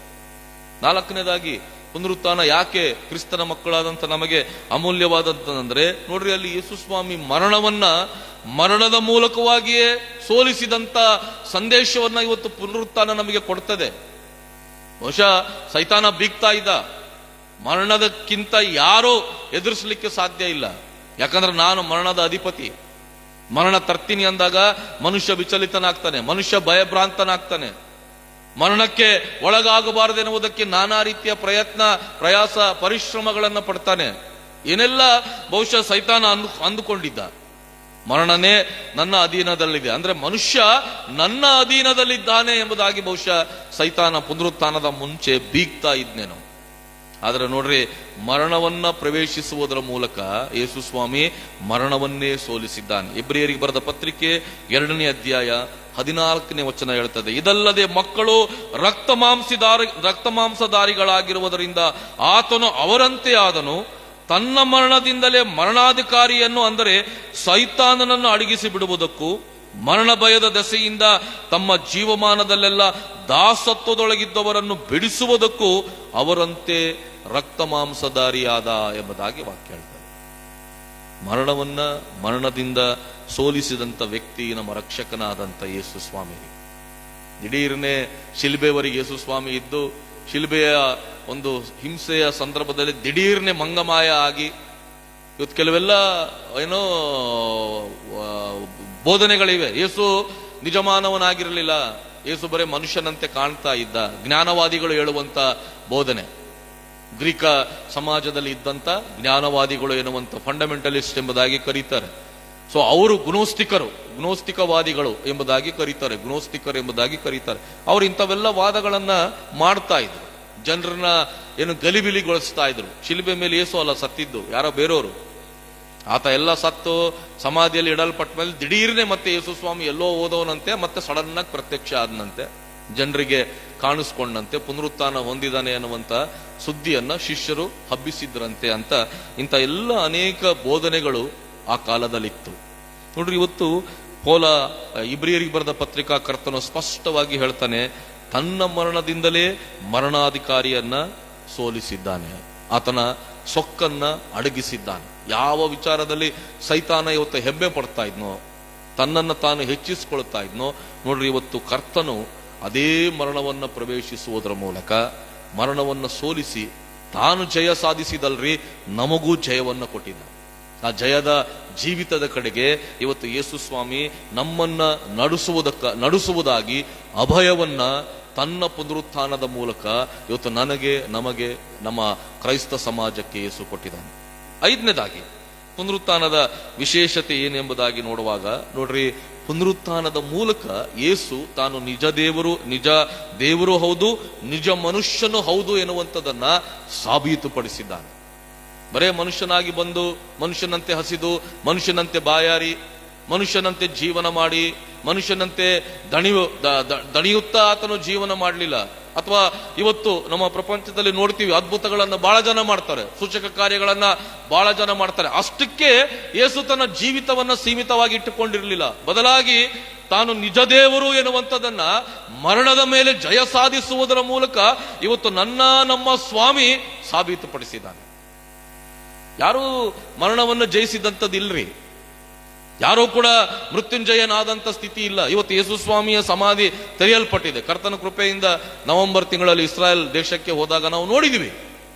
4ನೇದಾಗಿ, ಪುನರುತ್ಥಾನ ಯಾಕೆ ಕ್ರಿಸ್ತನ ಮಕ್ಕಳಾದಂತ ನಮಗೆ ಅಮೂಲ್ಯವಾದಂತಂದ್ರೆ, ನೋಡ್ರಿ, ಅಲ್ಲಿ ಯೇಸು ಸ್ವಾಮಿ ಮರಣದ ಮೂಲಕವಾಗಿಯೇ ಸೋಲಿಸಿದಂತ ಸಂದೇಶವನ್ನ ಇವತ್ತು ಪುನರುತ್ಥಾನ ನಮಗೆ ಕೊಡ್ತದೆ. ಬಹುಶಃ ಸೈತಾನ ಬೀಗ್ತಾ ಇದ್ದ, ಮರಣದಕ್ಕಿಂತ ಯಾರೂ ಎದುರಿಸಲಿಕ್ಕೆ ಸಾಧ್ಯ ಇಲ್ಲ, ಯಾಕಂದ್ರೆ ನಾನು ಮರಣದ ಅಧಿಪತಿ, ಮರಣ ತರ್ತೀನಿ ಅಂದಾಗ ಮನುಷ್ಯ ವಿಚಲಿತನಾಗ್ತಾನೆ, ಮನುಷ್ಯ ಭಯಭ್ರಾಂತನಾಗ್ತಾನೆ. ಮರಣಕ್ಕೆ ಒಳಗಾಗಬಾರದೆನ್ನುವುದಕ್ಕೆ ನಾನಾ ರೀತಿಯ ಪ್ರಯಾಸ ಪರಿಶ್ರಮಗಳನ್ನು ಪಡ್ತಾನೆ. ಏನೆಲ್ಲ ಬಹುಶಃ ಸೈತಾನ ಅಂದುಕೊಂಡಿದ್ದ. ಮರಣನೇ ನನ್ನ ಅಧೀನದಲ್ಲಿದೆ, ಅಂದ್ರೆ ಮನುಷ್ಯ ನನ್ನ ಅಧೀನದಲ್ಲಿದ್ದಾನೆ ಎಂಬುದಾಗಿ ಬಹುಶಃ ಸೈತಾನ ಪುನರುತ್ಥಾನದ ಮುಂಚೆ ಬೀಗ್ತಾ ಇದ್ನೇನು. ಆದ್ರೆ ನೋಡ್ರಿ, ಮರಣವನ್ನ ಪ್ರವೇಶಿಸುವುದರ ಮೂಲಕ ಯೇಸು ಸ್ವಾಮಿ ಮರಣವನ್ನೇ ಸೋಲಿಸಿದ್ದಾನೆ. ಇಬ್ರಿಯರಿಗೆ ಬರೆದ ಪತ್ರಿಕೆ 2ನೇ ಅಧ್ಯಾಯ 14ನೇ ವಚನ ಹೇಳ್ತದೆ, ಇದಲ್ಲದೆ ಮಕ್ಕಳು ರಕ್ತಮಾಂಸಧಾರಿಗಳಾಗಿರುವುದರಿಂದ ಆತನು ಅವರಂತೆ ಆದನು. ತನ್ನ ಮರಣದಿಂದಲೇ ಮರಣಾಧಿಕಾರಿಯನ್ನು, ಅಂದರೆ ಸೈತಾನನನ್ನು ಅಡಗಿಸಿ ಬಿಡುವುದಕ್ಕೂ ಮರಣ ಭಯದ ದೆಸೆಯಿಂದ ತಮ್ಮ ಜೀವಮಾನದಲ್ಲೆಲ್ಲ ದಾಸತ್ವದೊಳಗಿದ್ದವರನ್ನು ಬಿಡಿಸುವುದಕ್ಕೂ ಅವರಂತೆ ರಕ್ತಮಾಂಸಧಾರಿಯಾದ ಎಂಬುದಾಗಿ ವಾಕ್ಯ ಹೇಳ್ತಾರೆ. ಮರಣದಿಂದ ಸೋಲಿಸಿದಂತ ವ್ಯಕ್ತಿ ನಮ್ಮ ರಕ್ಷಕನಾದಂತ ಯೇಸು ಸ್ವಾಮಿ. ದಿಢೀರ್ನೆ ಶಿಲ್ಬೆವರೆಗೆ ಯೇಸು ಸ್ವಾಮಿ ಇದ್ದು, ಶಿಲ್ಬೆಯ ಒಂದು ಹಿಂಸೆಯ ಸಂದರ್ಭದಲ್ಲಿ ದಿಢೀರ್ನೆ ಮಂಗಮಾಯ ಆಗಿ, ಇವತ್ತು ಕೆಲವೆಲ್ಲ ಏನೋ ಬೋಧನೆಗಳಿವೆ. ಯೇಸು ನಿಜಮಾನವನಾಗಿರಲಿಲ್ಲ, ಯೇಸು ಬರೇ ಮನುಷ್ಯನಂತೆ ಕಾಣ್ತಾ ಇದ್ದ, ಜ್ಞಾನವಾದಿಗಳು ಹೇಳುವಂತ ಬೋಧನೆ. ಗ್ರೀಕ ಸಮಾಜದಲ್ಲಿ ಇದ್ದಂತ ಜ್ಞಾನವಾದಿಗಳು ಎನ್ನುವಂತ ಫಂಡಮೆಂಟಲಿಸ್ಟ್ ಎಂಬುದಾಗಿ ಕರೀತಾರೆ. ಸೊ ಅವರು ಗ್ನೋಸ್ತಿಕವಾದಿಗಳು ಎಂಬುದಾಗಿ ಕರೀತಾರೆ, ಗ್ನೋಸ್ತಿಕರ್ ಎಂಬುದಾಗಿ ಕರೀತಾರೆ. ಅವರು ಇಂಥವೆಲ್ಲ ವಾದಗಳನ್ನ ಮಾಡ್ತಾ ಇದ್ರು, ಜನರನ್ನ ಏನು ಗಲಿಬಿಲಿಗೊಳಿಸ್ತಾ ಇದ್ರು. ಶಿಲ್ಬೆ ಮೇಲೆ ಯೇಸು ಅಲ್ಲ ಸತ್ತಿದ್ದು, ಯಾರೋ ಬೇರೆಯವರು. ಆತ ಎಲ್ಲ ಸತ್ತು ಸಮಾಧಿಯಲ್ಲಿ ಇಡಲ್ಪಟ್ಟ ಮೇಲೆ ದಿಢೀರ್ನೆ ಮತ್ತೆ ಯೇಸು ಸ್ವಾಮಿ ಎಲ್ಲೋ ಓದೋನಂತೆ, ಮತ್ತೆ ಸಡನ್ ಆಗಿ ಪ್ರತ್ಯಕ್ಷ ಆದನಂತೆ, ಜನರಿಗೆ ಕಾಣಿಸ್ಕೊಂಡಂತೆ, ಪುನರುತ್ಥಾನ ಹೊಂದಿದಾನೆ ಅನ್ನುವಂತ ಸುದ್ದಿಯನ್ನ ಶಿಷ್ಯರು ಹಬ್ಬಿಸಿದ್ರಂತೆ ಅಂತ ಇಂಥ ಎಲ್ಲ ಅನೇಕ ಬೋಧನೆಗಳು ಆ ಕಾಲದಲ್ಲಿತ್ತು. ನೋಡ್ರಿ, ಇವತ್ತು ಇಬ್ರಿಯರಿಗೆ ಬರೆದ ಪತ್ರಿಕಾ ಕರ್ತನು ಸ್ಪಷ್ಟವಾಗಿ ಹೇಳ್ತಾನೆ, ತನ್ನ ಮರಣದಿಂದಲೇ ಮರಣಾಧಿಕಾರಿಯನ್ನ ಸೋಲಿಸಿದ್ದಾನೆ, ಆತನ ಸೊಕ್ಕನ್ನ ಅಡಗಿಸಿದ್ದಾನೆ. ಯಾವ ವಿಚಾರದಲ್ಲಿ ಸೈತಾನ ಇವತ್ತು ಹೆಮ್ಮೆ ಪಡ್ತಾ ಇದ್ನೋ, ತನ್ನನ್ನು ತಾನು ಹೆಚ್ಚಿಸಿಕೊಳ್ತಾ ಇದ್ನೋ, ನೋಡ್ರಿ ಇವತ್ತು ಕರ್ತನು ಅದೇ ಮರಣವನ್ನ ಪ್ರವೇಶಿಸುವುದರ ಮೂಲಕ ಮರಣವನ್ನ ಸೋಲಿಸಿ ತಾನು ಜಯ ಸಾಧಿಸಿದಲ್ರಿ, ನಮಗೂ ಜಯವನ್ನ ಕೊಟ್ಟಿದ್ದ. ಆ ಜಯದ ಜೀವಿತದ ಕಡೆಗೆ ಇವತ್ತು ಯೇಸು ಸ್ವಾಮಿ ನಮ್ಮನ್ನ ನಡೆಸುವುದಾಗಿ ಅಭಯವನ್ನ ತನ್ನ ಪುನರುತ್ಥಾನದ ಮೂಲಕ ಇವತ್ತು ನಮಗೆ ನಮ್ಮ ಕ್ರೈಸ್ತ ಸಮಾಜಕ್ಕೆ ಯೇಸು ಕೊಟ್ಟಿದ್ದಾನೆ. 5ನೇದಾಗಿ ಪುನರುತ್ಥಾನದ ವಿಶೇಷತೆ ಏನೆಂಬುದಾಗಿ ನೋಡುವಾಗ ನೋಡ್ರಿ, ಪುನರುತ್ಥಾನದ ಮೂಲಕ ಯೇಸು ತಾನು ನಿಜ ದೇವರು ಹೌದು, ನಿಜ ಮನುಷ್ಯನು ಹೌದು ಎನ್ನುವಂಥದ್ದನ್ನ ಸಾಬೀತುಪಡಿಸಿದ್ದಾನೆ. ಬರೇ ಮನುಷ್ಯನಾಗಿ ಬಂದು ಮನುಷ್ಯನಂತೆ ಹಸಿದು, ಮನುಷ್ಯನಂತೆ ಬಾಯಾರಿ, ಮನುಷ್ಯನಂತೆ ಜೀವನ ಮಾಡಿ, ಮನುಷ್ಯನಂತೆ ದಣಿಯುತ್ತಾ ಆತನು ಜೀವನ ಮಾಡಲಿಲ್ಲ. ಅಥವಾ ಇವತ್ತು ನಮ್ಮ ಪ್ರಪಂಚದಲ್ಲಿ ನೋಡ್ತೀವಿ, ಅದ್ಭುತಗಳನ್ನ ಬಹಳ ಜನ ಮಾಡ್ತಾರೆ, ಸೂಚಕ ಕಾರ್ಯಗಳನ್ನ ಬಹಳ ಜನ ಮಾಡ್ತಾರೆ. ಅಷ್ಟಕ್ಕೆ ಯೇಸು ತನ್ನ ಜೀವಿತವನ್ನ ಸೀಮಿತವಾಗಿ ಇಟ್ಟುಕೊಂಡಿರಲಿಲ್ಲ. ಬದಲಾಗಿ ತಾನು ನಿಜ ದೇವರು ಎನ್ನುವಂಥದ್ದನ್ನ ಮರಣದ ಮೇಲೆ ಜಯ ಸಾಧಿಸುವುದರ ಮೂಲಕ ಇವತ್ತು ನಮ್ಮ ಸ್ವಾಮಿ ಸಾಬೀತುಪಡಿಸಿದ್ದಾನೆ. ಯಾರೂ ಮರಣವನ್ನು ಜಯಿಸಿದಂಥದ್ದಿಲ್ರಿ, ಯಾರೂ ಕೂಡ ಮೃತ್ಯುಂಜಯನಾದಂಥ ಸ್ಥಿತಿ ಇಲ್ಲ. ಇವತ್ತು ಯೇಸು ಸ್ವಾಮಿಯ ಸಮಾಧಿ ತೆರೆಯಲ್ಪಟ್ಟಿದೆ. ಕರ್ತನ ಕೃಪೆಯಿಂದ ನವೆಂಬರ್ ತಿಂಗಳಲ್ಲಿ ಇಸ್ರಾಯೇಲ್ ದೇಶಕ್ಕೆ ಹೋದಾಗ ನಾವು ನೋಡಿದಿವಿ,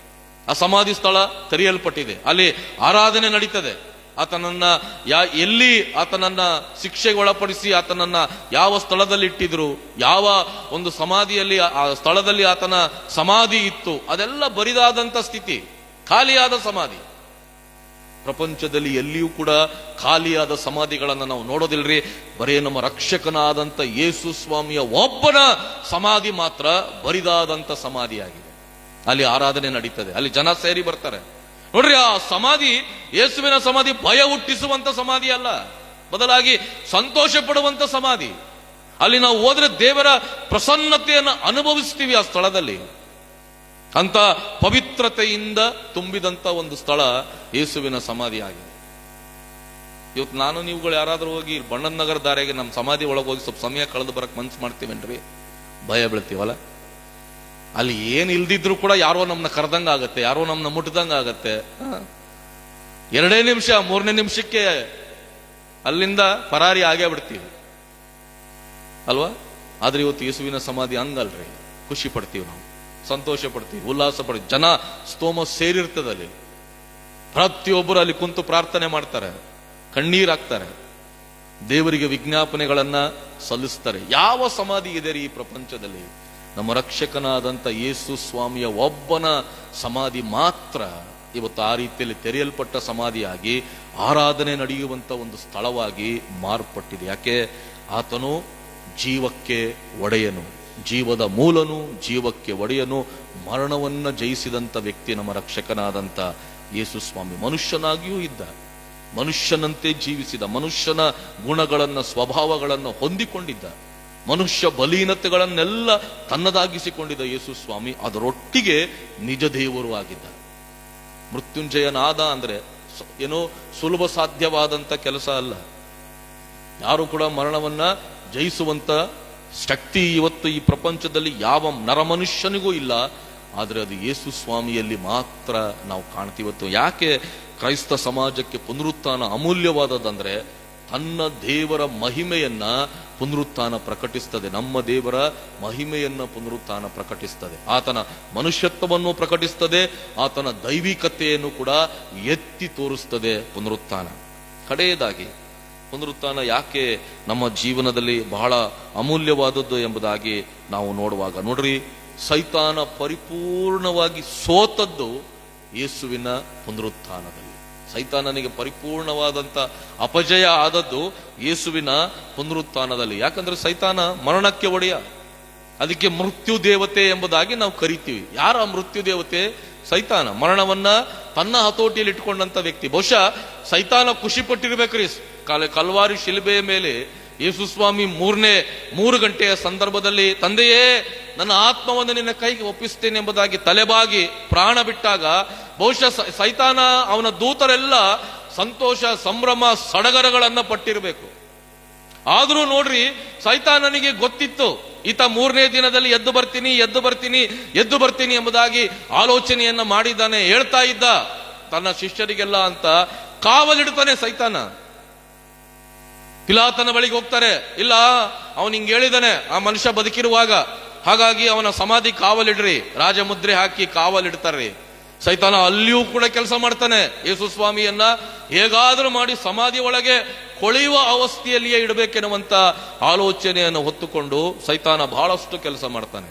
ಆ ಸಮಾಧಿ ಸ್ಥಳ ತೆರೆಯಲ್ಪಟ್ಟಿದೆ, ಅಲ್ಲಿ ಆರಾಧನೆ ನಡೀತದೆ. ಎಲ್ಲಿ ಆತನನ್ನ ಶಿಕ್ಷೆಗೆ ಒಳಪಡಿಸಿ ಆತನನ್ನ ಯಾವ ಸ್ಥಳದಲ್ಲಿ ಇಟ್ಟಿದ್ರು, ಯಾವ ಒಂದು ಸಮಾಧಿಯಲ್ಲಿ ಆ ಸ್ಥಳದಲ್ಲಿ ಆತನ ಸಮಾಧಿ ಇತ್ತು, ಅದೆಲ್ಲ ಬರಿದಾದಂಥ ಸ್ಥಿತಿ, ಖಾಲಿಯಾದ ಸಮಾಧಿ. ಪ್ರಪಂಚದಲ್ಲಿ ಎಲ್ಲಿಯೂ ಕೂಡ ಖಾಲಿಯಾದ ಸಮಾಧಿಗಳನ್ನು ನಾವು ನೋಡೋದಿಲ್ರಿ. ಬರೇ ನಮ್ಮ ರಕ್ಷಕನಾದಂಥ ಯೇಸು ಸ್ವಾಮಿಯ ಒಬ್ಬನ ಸಮಾಧಿ ಮಾತ್ರ ಬರಿದಾದಂಥ ಸಮಾಧಿಯಾಗಿದೆ. ಅಲ್ಲಿ ಆರಾಧನೆ ನಡೀತದೆ, ಅಲ್ಲಿ ಜನ ಸೇರಿ ಬರ್ತಾರೆ. ನೋಡ್ರಿ, ಆ ಸಮಾಧಿ, ಯೇಸುವಿನ ಸಮಾಧಿ ಭಯ ಹುಟ್ಟಿಸುವಂತ ಸಮಾಧಿ ಅಲ್ಲ, ಬದಲಾಗಿ ಸಂತೋಷ ಪಡುವಂತ ಸಮಾಧಿ. ಅಲ್ಲಿ ನಾವು ಹೋದ್ರೆ ದೇವರ ಪ್ರಸನ್ನತೆಯನ್ನು ಅನುಭವಿಸ್ತೀವಿ ಆ ಸ್ಥಳದಲ್ಲಿ. ಅಂತ ಪವಿತ್ರತೆಯಿಂದ ತುಂಬಿದಂತ ಒಂದು ಸ್ಥಳ ಯೇಸುವಿನ ಸಮಾಧಿ ಆಗಿದೆ. ಇವತ್ತು ನಾನು ನೀವುಗಳು ಯಾರಾದ್ರೂ ಹೋಗಿ ಬಣ್ಣದ ನಗರ ದಾರಿಗೆ ನಮ್ಮ ಸಮಾಧಿ ಒಳಗೆ ಹೋಗಿ ಸ್ವಲ್ಪ ಸಮಯ ಕಳೆದು ಬರಕ್ ಮನ್ಸು ಮಾಡ್ತೀವೇನ್ರಿ? ಭಯ ಬೀಳ್ತೀವಲ್ಲ. ಅಲ್ಲಿ ಏನ್ ಇಲ್ದಿದ್ರು ಕೂಡ ಯಾರೋ ನಮ್ನ ಕರೆದಂಗ ಆಗತ್ತೆ, ಯಾರೋ ನಮ್ನ ಮುಟ್ಟದಂಗ ಆಗತ್ತೆ. 2 ನಿಮಿಷ 3ನೇ ನಿಮಿಷಕ್ಕೆ ಅಲ್ಲಿಂದ ಪರಾರಿ ಆಗೇ ಬಿಡ್ತೀವಿ ಅಲ್ವಾ? ಆದ್ರೆ ಇವತ್ತು ಯೇಸುವಿನ ಸಮಾಧಿ ಹಂಗಲ್ರಿ. ಖುಷಿ ಪಡ್ತೀವಿ, ನಾವು ಸಂತೋಷ ಪಡ್ತೀವಿ, ಉಲ್ಲಾಸ ಪಡ್ತೀವಿ. ಜನ ಸ್ತೋಮ ಸೇರಿರ್ತದಲ್ಲಿ ಪ್ರತಿಯೊಬ್ಬರು ಅಲ್ಲಿ ಕುಂತು ಪ್ರಾರ್ಥನೆ ಮಾಡ್ತಾರೆ, ಕಣ್ಣೀರಾಗ್ತಾರೆ, ದೇವರಿಗೆ ವಿಜ್ಞಾಪನೆಗಳನ್ನ ಸಲ್ಲಿಸ್ತಾರೆ. ಯಾವ ಸಮಾಧಿ ಇದೆ ರೀ ಈ ಪ್ರಪಂಚದಲ್ಲಿ? ನಮ್ಮ ರಕ್ಷಕನಾದಂಥ ಯೇಸು ಸ್ವಾಮಿಯ ಒಬ್ಬನ ಸಮಾಧಿ ಮಾತ್ರ ಇವತ್ತು ಆ ರೀತಿಯಲ್ಲಿ ತೆರೆಯಲ್ಪಟ್ಟ ಸಮಾಧಿಯಾಗಿ ಆರಾಧನೆ ನಡೆಯುವಂತ ಒಂದು ಸ್ಥಳವಾಗಿ ಮಾರ್ಪಟ್ಟಿದೆ. ಯಾಕೆ? ಆತನು ಜೀವಕ್ಕೆ ಒಡೆಯನು, ಜೀವದ ಮೂಲನು, ಜೀವಕ್ಕೆ ಒಡೆಯನು, ಮರಣವನ್ನ ಜಯಿಸಿದಂತ ವ್ಯಕ್ತಿ ನಮ್ಮ ರಕ್ಷಕನಾದಂಥ ಯೇಸು ಸ್ವಾಮಿ. ಮನುಷ್ಯನಾಗಿಯೂ ಇದ್ದ, ಮನುಷ್ಯನಂತೆ ಜೀವಿಸಿದ, ಮನುಷ್ಯನ ಗುಣಗಳನ್ನ ಸ್ವಭಾವಗಳನ್ನು ಹೊಂದಿಕೊಂಡಿದ್ದ, ಮನುಷ್ಯ ಬಲೀನತೆಗಳನ್ನೆಲ್ಲ ತನ್ನದಾಗಿಸಿಕೊಂಡಿದ್ದ ಯೇಸು ಸ್ವಾಮಿ ಅದರೊಟ್ಟಿಗೆ ನಿಜ ದೇವರು ಆಗಿದ್ದ. ಮೃತ್ಯುಂಜಯನಾದ ಅಂದ್ರೆ ಏನೋ ಸುಲಭ ಸಾಧ್ಯವಾದಂತ ಕೆಲಸ ಅಲ್ಲ. ಯಾರು ಕೂಡ ಮರಣವನ್ನ ಜಯಿಸುವಂತ ಶಕ್ತಿ ಇವತ್ತು ಈ ಪ್ರಪಂಚದಲ್ಲಿ ಯಾವ ನರಮನುಷ್ಯನಿಗೂ ಇಲ್ಲ. ಆದರೆ ಅದು ಯೇಸು ಸ್ವಾಮಿಯಲ್ಲಿ ಮಾತ್ರ ನಾವು ಕಾಣ್ತೀವತ್ತು. ಯಾಕೆ ಕ್ರೈಸ್ತ ಸಮಾಜಕ್ಕೆ ಪುನರುತ್ಥಾನ ಅಮೂಲ್ಯವಾದದಂದ್ರೆ ತನ್ನ ದೇವರ ಮಹಿಮೆಯನ್ನ ಪುನರುತ್ಥಾನ ಪ್ರಕಟಿಸ್ತದೆ. ನಮ್ಮ ದೇವರ ಮಹಿಮೆಯನ್ನ ಪುನರುತ್ಥಾನ ಪ್ರಕಟಿಸ್ತದೆ. ಆತನ ಮನುಷ್ಯತ್ವವನ್ನು ಪ್ರಕಟಿಸ್ತದೆ, ಆತನ ದೈವಿಕತೆಯನ್ನು ಕೂಡ ಎತ್ತಿ ತೋರಿಸ್ತದೆ ಪುನರುತ್ಥಾನ. ಕಡೆಯದಾಗಿ ಪುನರುತ್ಥಾನ ಯಾಕೆ ನಮ್ಮ ಜೀವನದಲ್ಲಿ ಬಹಳ ಅಮೂಲ್ಯವಾದದ್ದು ಎಂಬುದಾಗಿ ನಾವು ನೋಡುವಾಗ ನೋಡ್ರಿ, ಸೈತಾನ ಪರಿಪೂರ್ಣವಾಗಿ ಸೋತದ್ದು ಯೇಸುವಿನ ಪುನರುತ್ಥಾನದಲ್ಲಿ. ಸೈತಾನನಿಗೆ ಪರಿಪೂರ್ಣವಾದಂತ ಅಪಜಯ ಆದದ್ದು ಯೇಸುವಿನ ಪುನರುತ್ಥಾನದಲ್ಲಿ. ಯಾಕಂದ್ರೆ ಸೈತಾನ ಮರಣಕ್ಕೆ ಒಡೆಯ, ಅದಕ್ಕೆ ಮೃತ್ಯು ದೇವತೆ ಎಂಬುದಾಗಿ ನಾವು ಕರಿತೀವಿ. ಯಾರ ಮೃತ್ಯು ದೇವತೆ? ಸೈತಾನ. ಮರಣವನ್ನ ತನ್ನ ಹತೋಟಿಯಲ್ಲಿ ಇಟ್ಕೊಂಡಂತ ವ್ಯಕ್ತಿ. ಬಹುಶಃ ಸೈತಾನ ಖುಷಿ ಪಟ್ಟಿರ್ಬೇಕ್ರಿ. ಕಲ್ವಾರಿ ಶಿಲುಬೆಯ ಮೇಲೆ ಯೇಸು ಸ್ವಾಮಿ 3 ಗಂಟೆಯ ಸಂದರ್ಭದಲ್ಲಿ ತಂದೆಯೇ ನನ್ನ ಆತ್ಮವನ್ನು ನಿನ್ನ ಕೈಗೆ ಒಪ್ಪಿಸ್ತೇನೆ ಎಂಬುದಾಗಿ ತಲೆಬಾಗಿ ಪ್ರಾಣ ಬಿಟ್ಟಾಗ ಬಹುಶಃ ಸೈತಾನ ಅವನ ದೂತರೆಲ್ಲ ಸಂತೋಷ, ಸಂಭ್ರಮ, ಸಡಗರಗಳನ್ನ ಪಟ್ಟಿರಬೇಕು. ಆದ್ರೂ ನೋಡ್ರಿ, ಸೈತಾನನಿಗೆ ಗೊತ್ತಿತ್ತು ಈತ 3ನೇ ದಿನದಲ್ಲಿ ಎದ್ದು ಬರ್ತೀನಿ ಎಂಬುದಾಗಿ ಆಲೋಚನೆಯನ್ನ ಮಾಡಿದ್ದಾನೆ. ಹೇಳ್ತಾ ಇದ್ದ ತನ್ನ ಶಿಷ್ಯರಿಗೆಲ್ಲ ಅಂತ ಕಾವಲಿಡ್ತಾನೆ ಸೈತಾನ. ಪಿಲಾತನ ಬಳಿಗೆ ಹೋಗ್ತಾರೆ, ಇಲ್ಲ ಅವನು ಹಿಂಗೆ ಹೇಳಿದಾನೆ ಆ ಮನುಷ್ಯ ಬದುಕಿರುವಾಗ, ಹಾಗಾಗಿ ಅವನ ಸಮಾಧಿ ಕಾವಲಿಡ್ರಿ, ರಾಜಮುದ್ರೆ ಹಾಕಿ ಕಾವಲಿಡ್ತಾರ್ರಿ. ಸೈತಾನ ಅಲ್ಲಿಯೂ ಕೂಡ ಕೆಲಸ ಮಾಡ್ತಾನೆ. ಯೇಸು ಸ್ವಾಮಿಯನ್ನ ಹೇಗಾದ್ರೂ ಮಾಡಿ ಸಮಾಧಿ ಒಳಗೆ ಕೊಳೆಯುವ ಅವಸ್ಥೆಯಲ್ಲಿಯೇ ಇಡಬೇಕೆನ್ನುವಂತ ಆಲೋಚನೆಯನ್ನು ಹೊತ್ತುಕೊಂಡು ಸೈತಾನ ಬಹಳಷ್ಟು ಕೆಲಸ ಮಾಡ್ತಾನೆ.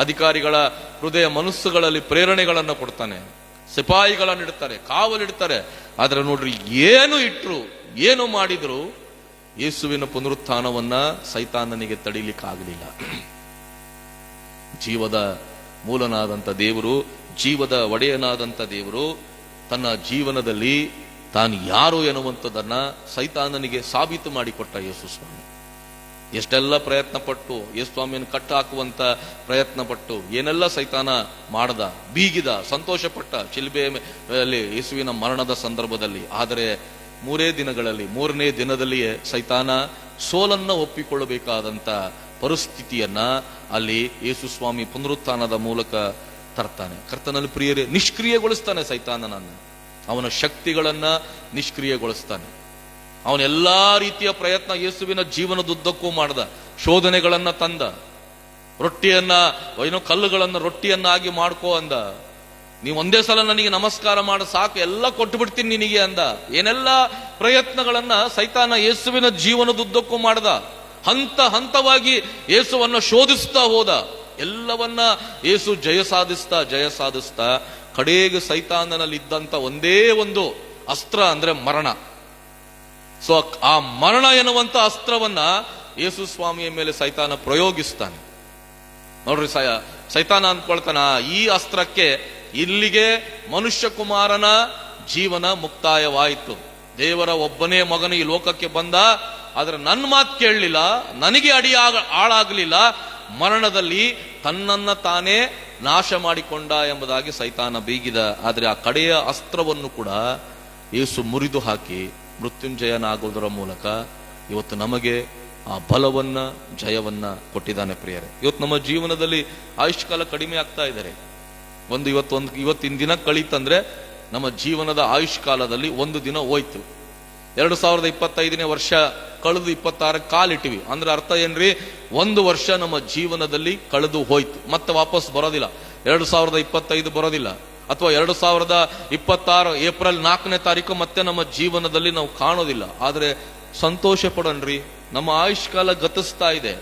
ಅಧಿಕಾರಿಗಳ ಹೃದಯ ಮನಸ್ಸುಗಳಲ್ಲಿ ಪ್ರೇರಣೆಗಳನ್ನು ಕೊಡ್ತಾನೆ, ಸಿಪಾಯಿಗಳನ್ನು ಇಡ್ತಾರೆ, ಕಾವಲಿಡ್ತಾರೆ. ಆದ್ರೆ ನೋಡ್ರಿ, ಏನು ಮಾಡಿದ್ರು ಯೇಸುವಿನ ಪುನರುತ್ಥಾನವನ್ನ ಸೈತಾನನಿಗೆ ತಡಿಲಿಕ್ಕಾಗಲಿಲ್ಲ. ಜೀವದ ಮೂಲನಾದಂಥ ದೇವರು, ಜೀವದ ಒಡೆಯನಾದಂಥ ದೇವರು ತನ್ನ ಜೀವನದಲ್ಲಿ ತಾನು ಯಾರು ಎನ್ನುವಂಥದ್ದನ್ನ ಸೈತಾನನಿಗೆ ಸಾಬೀತು ಮಾಡಿಕೊಟ್ಟ ಯೇಸು ಸ್ವಾಮಿ. ಎಷ್ಟೆಲ್ಲ ಪ್ರಯತ್ನ ಪಟ್ಟು ಯೇಸು ಸ್ವಾಮಿಯನ್ನು ಕಟ್ಟ ಹಾಕುವಂತ ಪ್ರಯತ್ನ ಪಟ್ಟು ಏನೆಲ್ಲ ಸೈತಾನ ಮಾಡ್ದ, ಬೀಗಿದ, ಸಂತೋಷಪಟ್ಟ ಶಿಲುಬೆಯಲ್ಲಿ ಯೇಸುವಿನ ಮರಣದ ಸಂದರ್ಭದಲ್ಲಿ. ಆದರೆ 3ನೇ ದಿನದಲ್ಲಿಯೇ ಸೈತಾನ ಸೋಲನ್ನ ಒಪ್ಪಿಕೊಳ್ಳಬೇಕಾದಂತ ಪರಿಸ್ಥಿತಿಯನ್ನ ಅಲ್ಲಿ ಯೇಸು ಸ್ವಾಮಿ ಪುನರುತ್ಥಾನದ ಮೂಲಕ ತರ್ತಾನೆ. ಕರ್ತನಲ್ಲಿ ಪ್ರಿಯರೇ, ನಿಷ್ಕ್ರಿಯಗೊಳಿಸ್ತಾನೆ ಸೈತಾನನನ್ನ, ಅವನ ಶಕ್ತಿಗಳನ್ನ ನಿಷ್ಕ್ರಿಯಗೊಳಿಸ್ತಾನೆ. ಅವನೆಲ್ಲಾ ರೀತಿಯ ಪ್ರಯತ್ನ ಯೇಸುವಿನ ಜೀವನದುದ್ದಕ್ಕೂ ಮಾಡ್ದ, ಶೋಧನೆಗಳನ್ನ ತಂದ, ಕಲ್ಲುಗಳನ್ನ ರೊಟ್ಟಿಯನ್ನಾಗಿ ಮಾಡ್ಕೋ ಅಂದ. ನೀವು ಒಂದೇ ಸಲ ನನಗೆ ನಮಸ್ಕಾರ ಮಾಡ ಸಾಕು, ಎಲ್ಲ ಕೊಟ್ಟು ಬಿಡ್ತೀನಿ ನಿನಗೆ ಅಂದ. ಏನೆಲ್ಲ ಪ್ರಯತ್ನಗಳನ್ನ ಸೈತಾನ ಯೇಸುವಿನ ಜೀವನದುದ್ದಕ್ಕೂ ಮಾಡ್ದ. ಹಂತವಾಗಿ ಯೇಸುವನ್ನ ಶೋಧಿಸ್ತಾ ಹೋದ. ಎಲ್ಲವನ್ನ ಯೇಸು ಜಯ ಸಾಧಿಸ್ತಾ ಕಡೆಗೆ ಸೈತಾನನಲ್ಲಿ ಇದ್ದಂತ ಒಂದೇ ಒಂದು ಅಸ್ತ್ರ ಅಂದ್ರೆ ಮರಣ. ಸೊ ಆ ಮರಣ ಎನ್ನುವಂತ ಅಸ್ತ್ರವನ್ನ ಯೇಸು ಸ್ವಾಮಿಯ ಮೇಲೆ ಸೈತಾನ ಪ್ರಯೋಗಿಸ್ತಾನೆ. ನೋಡ್ರಿ, ಸೈತಾನ ಅಂದ್ಕೊಳ್ತಾನ, ಈ ಅಸ್ತ್ರಕ್ಕೆ ಇಲ್ಲಿಗೆ ಮನುಷ್ಯ ಕುಮಾರನ ಜೀವನ ಮುಕ್ತಾಯವಾಯಿತು. ದೇವರ ಒಬ್ಬನೇ ಮಗನು ಈ ಲೋಕಕ್ಕೆ ಬಂದ, ಆದ್ರೆ ನನ್ನ ಮಾತು ಕೇಳಲಿಲ್ಲ, ನನಗೆ ಹಾಳಾಗಲಿಲ್ಲ, ಮರಣದಲ್ಲಿ ತನ್ನನ್ನ ತಾನೇ ನಾಶ ಮಾಡಿಕೊಂಡ ಎಂಬುದಾಗಿ ಸೈತಾನ ಬೀಗಿದ. ಆದರೆ ಆ ಕಡೆಯ ಅಸ್ತ್ರವನ್ನು ಕೂಡ ಯೇಸು ಮುರಿದು ಹಾಕಿ ಮೃತ್ಯುಂಜಯನಾಗುವುದರ ಮೂಲಕ ಇವತ್ತು ನಮಗೆ ಆ ಬಲವನ್ನ, ಜಯವನ್ನ ಕೊಟ್ಟಿದ್ದಾನೆ. ಪ್ರಿಯರೇ, ಇವತ್ತು ನಮ್ಮ ಜೀವನದಲ್ಲಿ ಆಯುಷ್ಕಾಲ ಕಡಿಮೆ ಆಗ್ತಾ ಇದ್ದಾರೆ. ಇವತ್ತಿನ ದಿನ ಕಳೀತಂದ್ರೆ ನಮ್ಮ ಜೀವನದ ಆಯುಷ್ಕಾಲದಲ್ಲಿ 1 ದಿನ ಹೋಯ್ತು. 2025ನೇ ವರ್ಷ ಕಳೆದು 26ಕ್ಕೆ ಕಾಲಿಟ್ಟಿವಿ ಅಂದ್ರೆ ಅರ್ಥ ಏನ್ರಿ? 1 ವರ್ಷ ನಮ್ಮ ಜೀವನದಲ್ಲಿ ಕಳೆದು ಹೋಯ್ತು, ಮತ್ತೆ ವಾಪಸ್ ಬರೋದಿಲ್ಲ. 2025 ಬರೋದಿಲ್ಲ, ಅಥವಾ 2026 ಏಪ್ರಿಲ್ 4ನೇ ತಾರೀಕು ಮತ್ತೆ ನಮ್ಮ ಜೀವನದಲ್ಲಿ ನಾವು ಕಾಣೋದಿಲ್ಲ. ಆದ್ರೆ ಸಂತೋಷ ಪಡೋಣ್ರಿ, ನಮ್ಮ ಆಯುಷ್ಕಾಲ ಗತಿಸ್ತಾ ಇದೆ.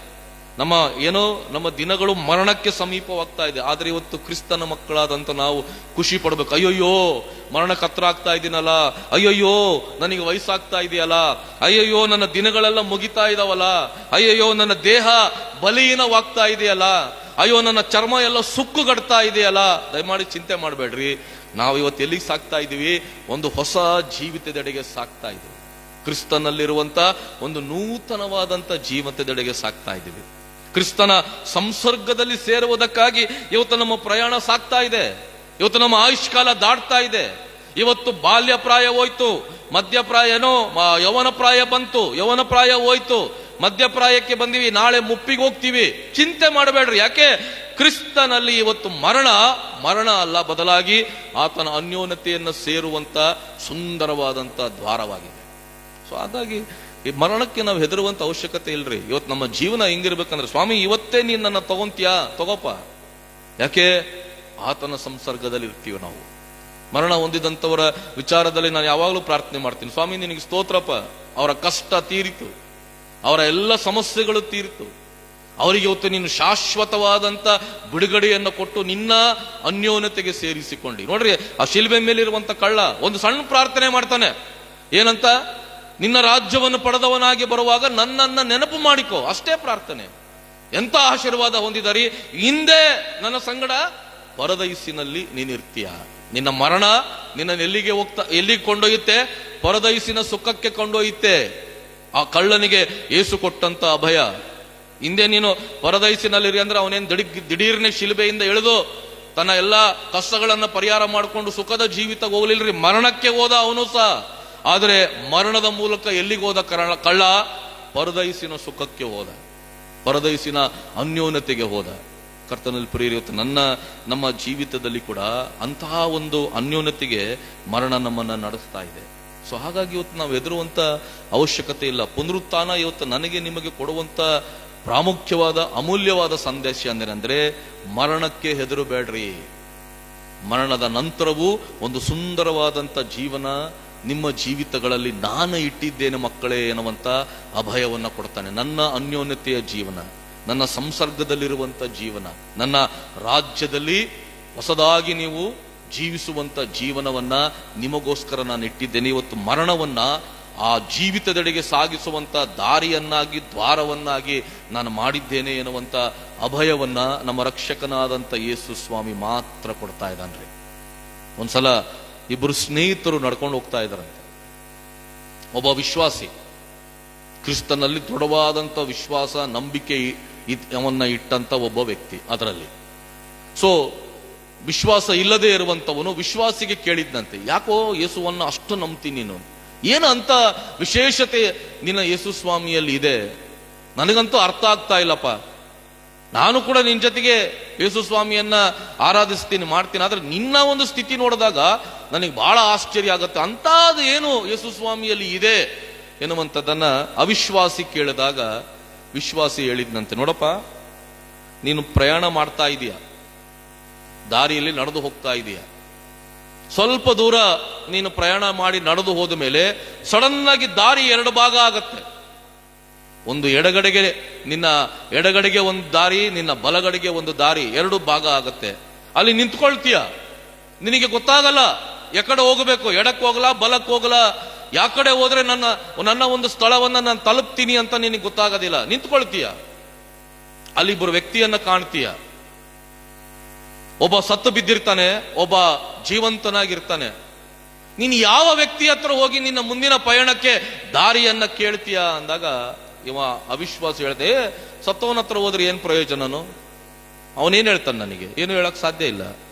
ನಮ್ಮ ದಿನಗಳು ಮರಣಕ್ಕೆ ಸಮೀಪವಾಗ್ತಾ ಇದೆ. ಆದ್ರೆ ಇವತ್ತು ಕ್ರಿಸ್ತನ ಮಕ್ಕಳಾದಂತ ನಾವು ಖುಷಿ ಪಡ್ಬೇಕು. ಅಯ್ಯೋಯ್ಯೋ ಮರಣಕ್ಕೆ ಹತ್ರ ಆಗ್ತಾ ಇದ್ದೀನಲ್ಲ, ಅಯ್ಯೋಯ್ಯೋ ನನಗೆ ವಯಸ್ಸಾಗ್ತಾ ಇದೆಯಲ್ಲ, ಅಯ್ಯೋಯ್ಯೋ ನನ್ನ ದಿನಗಳೆಲ್ಲ ಮುಗಿತಾ ಇದಾವಲ್ಲ, ಅಯ್ಯೋಯ್ಯೋ ನನ್ನ ದೇಹ ಬಲಹೀನವಾಗ್ತಾ ಇದೆಯಲ್ಲ, ಅಯ್ಯೋ ನನ್ನ ಚರ್ಮ ಎಲ್ಲ ಸುಕ್ಕುಗಡ್ತಾ ಇದೆಯಲ್ಲ. ದಯಮಾಡಿ ಚಿಂತೆ ಮಾಡಬೇಡ್ರಿ. ನಾವು ಇವತ್ತು ಎಲ್ಲಿಗೆ ಸಾಕ್ತಾ ಇದೀವಿ? ಒಂದು ಹೊಸ ಜೀವಿತದೆಡೆಗೆ ಸಾಕ್ತಾ ಇದೀವಿ. ಕ್ರಿಸ್ತನಲ್ಲಿರುವಂತ ಒಂದು ನೂತನವಾದಂತ ಜೀವಿತದೆಡೆಗೆ ಸಾಕ್ತಾ ಇದ್ದೀವಿ. ಕ್ರಿಸ್ತನ ಸಂಸರ್ಗದಲ್ಲಿ ಸೇರುವುದಕ್ಕಾಗಿ ಇವತ್ತು ನಮ್ಮ ಪ್ರಯಾಣ ಸಾಕ್ತಾ ಇದೆ. ಇವತ್ತು ನಮ್ಮ ಆಯುಷ್ಕಾಲ ದಾಟ್ತಾ ಇದೆ. ಇವತ್ತು ಬಾಲ್ಯ ಪ್ರಾಯ ಹೋಯ್ತು, ಮಧ್ಯಪ್ರಾಯನೋ ಯೌವನ ಪ್ರಾಯ ಬಂತು, ಯೌವನ ಪ್ರಾಯ ಹೋಯ್ತು, ಮಧ್ಯಪ್ರಾಯಕ್ಕೆ ಬಂದಿವಿ, ನಾಳೆ ಮುಪ್ಪಿಗೆ ಹೋಗ್ತೀವಿ. ಚಿಂತೆ ಮಾಡಬೇಡ್ರಿ. ಯಾಕೆ? ಕ್ರಿಸ್ತನಲ್ಲಿ ಇವತ್ತು ಮರಣ ಅಲ್ಲ, ಬದಲಾಗಿ ಆತನ ಅನ್ಯೋನ್ಯತೆಯನ್ನು ಸೇರುವಂತ ಸುಂದರವಾದಂತ ದ್ವಾರವಾಗಿದೆ. ಸೊ ಹಾಗಾಗಿ ಈ ಮರಣಕ್ಕೆ ನಾವು ಹೆದರುವಂತ ಅವಶ್ಯಕತೆ ಇಲ್ರಿ. ಇವತ್ತು ನಮ್ಮ ಜೀವನ ಹೆಂಗಿರ್ಬೇಕಂದ್ರೆ, ಸ್ವಾಮಿ ಇವತ್ತೇ ನೀನ್ ನನ್ನ ತಗೊಂತೀಯಾ, ತಗೋಪ. ಯಾಕೆ? ಆತನ ಸಂಸರ್ಗದಲ್ಲಿ ಇರ್ತೀವಿ ನಾವು. ಮರಣ ಹೊಂದಿದಂತವರ ವಿಚಾರದಲ್ಲಿ ನಾನು ಯಾವಾಗಲೂ ಪ್ರಾರ್ಥನೆ ಮಾಡ್ತೀನಿ, ಸ್ವಾಮಿ ನಿನಗೆ ಸ್ತೋತ್ರಪ್ಪ, ಅವರ ಕಷ್ಟ ತೀರಿತು, ಅವರ ಎಲ್ಲ ಸಮಸ್ಯೆಗಳು ತೀರಿತು, ಅವರಿಗೆ ಇವತ್ತು ನೀನು ಶಾಶ್ವತವಾದಂತ ಬಿಡುಗಡೆಯನ್ನು ಕೊಟ್ಟು ನಿನ್ನ ಅನ್ಯೋನ್ಯತೆಗೆ ಸೇರಿಸಿಕೊಂಡಿ. ನೋಡ್ರಿ, ಆ ಶಿಲ್ಬೆ ಮೇಲಿರುವಂತ ಕಳ್ಳ ಒಂದು ಸಣ್ಣ ಪ್ರಾರ್ಥನೆ ಮಾಡ್ತಾನೆ. ಏನಂತ? ನಿನ್ನ ರಾಜ್ಯವನ್ನು ಪಡೆದವನಾಗಿ ಬರುವಾಗ ನನ್ನನ್ನ ನೆನಪು ಮಾಡಿಕೋ. ಅಷ್ಟೇ ಪ್ರಾರ್ಥನೆ. ಎಂತ ಆಶೀರ್ವಾದ ಹೊಂದಿದಾರಿ. ಹಿಂದೆ ನನ್ನ ಸಂಗಡ ಪರದೈಸಿನಲ್ಲಿ ನೀನಿರ್ತೀಯ. ನಿನ್ನ ಮರಣ ನಿನ್ನ ಎಲ್ಲಿಗೆ ಕೊಂಡೊಯ್ಯುತ್ತೆ? ಪರದೈಸಿನ ಸುಖಕ್ಕೆ ಕೊಂಡೊಯ್ಯುತ್ತೆ. ಆ ಕಳ್ಳನಿಗೆ ಏಸು ಕೊಟ್ಟಂತ ಅಭಯ. ಹಿಂದೆ ನೀನು ಪರದೈಸಿನಲ್ಲಿರಿ ಅಂದ್ರೆ ಅವನೇನ್ ದಿಢೀರ್ನೆ ಶಿಲುಬೆಯಿಂದ ಎಳೆದು ತನ್ನ ಎಲ್ಲಾ ಕಷ್ಟಗಳನ್ನ ಪರಿಹಾರ ಮಾಡಿಕೊಂಡು ಸುಖದ ಜೀವಿತ ಹೋಗ್ಲಿಲ್ರಿ, ಮರಣಕ್ಕೆ ಹೋದ ಅವನು ಸಹ. ಆದರೆ ಮರಣದ ಮೂಲಕ ಎಲ್ಲಿಗೆ ಹೋದ ಕಳ್ಳ? ಪರದೈಸಿನ ಸುಖಕ್ಕೆ ಹೋದ, ಪರದೈಸಿನ ಅನ್ಯೋನ್ಯತೆಗೆ ಹೋದ. ಕರ್ತನಲ್ಲಿ ಪ್ರಿಯರೇ, ನಮ್ಮ ಜೀವಿತದಲ್ಲಿ ಕೂಡ ಅಂತಹ ಒಂದು ಅನ್ಯೋನ್ಯತೆಗೆ ಮರಣ ನಮ್ಮನ್ನ ನಡೆಸ್ತಾ ಇದೆ. ಸೊ ಹಾಗಾಗಿ ಇವತ್ತು ನಾವು ಹೆದರುವಂತ ಅವಶ್ಯಕತೆ ಇಲ್ಲ. ಪುನರುತ್ಥಾನ ಇವತ್ತು ನನಗೆ ನಿಮಗೆ ಕೊಡುವಂತ ಪ್ರಾಮುಖ್ಯವಾದ ಅಮೂಲ್ಯವಾದ ಸಂದೇಶ ಅಂದ್ರೆ ಮರಣಕ್ಕೆ ಹೆದರಬೇಡ್ರಿ. ಮರಣದ ನಂತರವೂ ಒಂದು ಸುಂದರವಾದಂತ ಜೀವನ ನಿಮ್ಮ ಜೀವಿತಗಳಲ್ಲಿ ನಾನು ಇಟ್ಟಿದ್ದೇನೆ ಮಕ್ಕಳೇ ಎನ್ನುವಂತ ಅಭಯವನ್ನ ಕೊಡ್ತಾನೆ. ನನ್ನ ಅನ್ಯೋನ್ಯತೆಯ ಜೀವನ, ನನ್ನ ಸಂಸರ್ಗದಲ್ಲಿರುವಂತ ಜೀವನ, ನನ್ನ ರಾಜ್ಯದಲ್ಲಿ ಹೊಸದಾಗಿ ನೀವು ಜೀವಿಸುವಂತ ಜೀವನವನ್ನ ನಿಮಗೋಸ್ಕರ ನಾನು ಇಟ್ಟಿದ್ದೇನೆ. ಇವತ್ತು ಮರಣವನ್ನ ಆ ಜೀವಿತದೆಡೆಗೆ ಸಾಗಿಸುವಂತ ದಾರಿಯನ್ನಾಗಿ, ದ್ವಾರವನ್ನಾಗಿ ನಾನು ಮಾಡಿದ್ದೇನೆ ಎನ್ನುವಂತ ಅಭಯವನ್ನ ನಮ್ಮ ರಕ್ಷಕನಾದಂತ ಯೇಸು ಸ್ವಾಮಿ ಮಾತ್ರ ಕೊಡ್ತಾ ಇದ್ದಾನ್ರಿ. ಒಂದ್ಸಲ ಇಬ್ಬರು ಸ್ನೇಹಿತರು ನಡ್ಕೊಂಡು ಹೋಗ್ತಾ ಇದ್ದಾರಂತೆ. ಒಬ್ಬ ವಿಶ್ವಾಸಿ, ಕ್ರಿಸ್ತನಲ್ಲಿ ದೃಢವಾದಂತ ವಿಶ್ವಾಸ, ನಂಬಿಕೆ ಅವನ್ನ ಇಟ್ಟಂತ ಒಬ್ಬ ವ್ಯಕ್ತಿ. ಅದರಲ್ಲಿ ಸೊ ವಿಶ್ವಾಸ ಇಲ್ಲದೆ ಇರುವಂತವನು ವಿಶ್ವಾಸಿಗೆ ಕೇಳಿದ್ನಂತೆ, ಯಾಕೋ ಯೇಸುವನ್ನ ಅಷ್ಟು ನಂಬ್ತೀನಿ ನೀನು, ಏನು ಅಂತ ವಿಶೇಷತೆ ನಿನ್ನ ಯೇಸು ಸ್ವಾಮಿಯಲ್ಲಿ ಇದೆ, ನನಗಂತೂ ಅರ್ಥ ಆಗ್ತಾ ಇಲ್ಲಪ್ಪ. ನಾನು ಕೂಡ ನಿನ್ ಜೊತೆಗೆ ಯೇಸು ಸ್ವಾಮಿಯನ್ನ ಆರಾಧಿಸ್ತೀನಿ, ಮಾಡ್ತೀನಿ, ಆದ್ರೆ ನಿನ್ನ ಒಂದು ಸ್ಥಿತಿ ನೋಡಿದಾಗ ನನಗೆ ಬಹಳ ಆಶ್ಚರ್ಯ ಆಗತ್ತೆ. ಅಂತಾದ ಏನು ಯೇಸು ಸ್ವಾಮಿಯಲ್ಲಿ ಇದೆ ಎನ್ನುವಂಥದ್ದನ್ನ ಅವಿಶ್ವಾಸಿ ಕೇಳಿದಾಗ ವಿಶ್ವಾಸಿ ಹೇಳಿದ್ನಂತೆ, ನೋಡಪ್ಪ, ನೀನು ಪ್ರಯಾಣ ಮಾಡ್ತಾ ಇದೀಯ, ದಾರಿಯಲ್ಲಿ ನಡೆದು ಹೋಗ್ತಾ ಇದೀಯ, ಸ್ವಲ್ಪ ದೂರ ನೀನು ಪ್ರಯಾಣ ಮಾಡಿ ನಡೆದು ಹೋದ ಮೇಲೆ ಸಡನ್ ಆಗಿ ದಾರಿ ಎರಡು ಭಾಗ ಆಗತ್ತೆ. ಒಂದು ನಿನ್ನ ಎಡಗಡೆಗೆ ಒಂದು ದಾರಿ, ನಿನ್ನ ಬಲಗಡೆಗೆ ಒಂದು ದಾರಿ, ಎರಡು ಭಾಗ ಆಗತ್ತೆ. ಅಲ್ಲಿ ನಿಂತ್ಕೊಳ್ತೀಯ, ನಿನಗೆ ಗೊತ್ತಾಗಲ್ಲ ಎಕಡೆ ಹೋಗಬೇಕು, ಎಡಕ್ಕೆ ಹೋಗಲ್ಲ ಬಲಕ್ಕೆ ಹೋಗಲ್ಲ, ಯಾಕಡೆ ಹೋದ್ರೆ ನನ್ನ ಒಂದು ಸ್ಥಳವನ್ನ ನಾನು ತಲುಪ್ತೀನಿ ಅಂತ ನಿನಗೆ ಗೊತ್ತಾಗೋದಿಲ್ಲ. ನಿಂತ್ಕೊಳ್ತೀಯ, ಅಲ್ಲಿ ಇಬ್ಬರು ವ್ಯಕ್ತಿಯನ್ನ ಕಾಣ್ತೀಯ. ಒಬ್ಬ ಸತ್ತು ಬಿದ್ದಿರ್ತಾನೆ, ಒಬ್ಬ ಜೀವಂತನಾಗಿರ್ತಾನೆ. ನೀನು ಯಾವ ವ್ಯಕ್ತಿ ಹತ್ರ ಹೋಗಿ ನಿನ್ನ ಮುಂದಿನ ಪಯಣಕ್ಕೆ ದಾರಿಯನ್ನ ಕೇಳ್ತೀಯ ಅಂದಾಗ ಇವ ಅವಿಶ್ವಾಸ ಹೇಳ್ದೆ, ಸತ್ತವನ ಹತ್ರ ಹೋದ್ರೆ ಏನ್ ಪ್ರಯೋಜನನು? ಅವನೇನ್ ಹೇಳ್ತಾನೆ? ನನಗೆ ಏನು ಹೇಳಕ್ ಸಾಧ್ಯ ಇಲ್ಲ.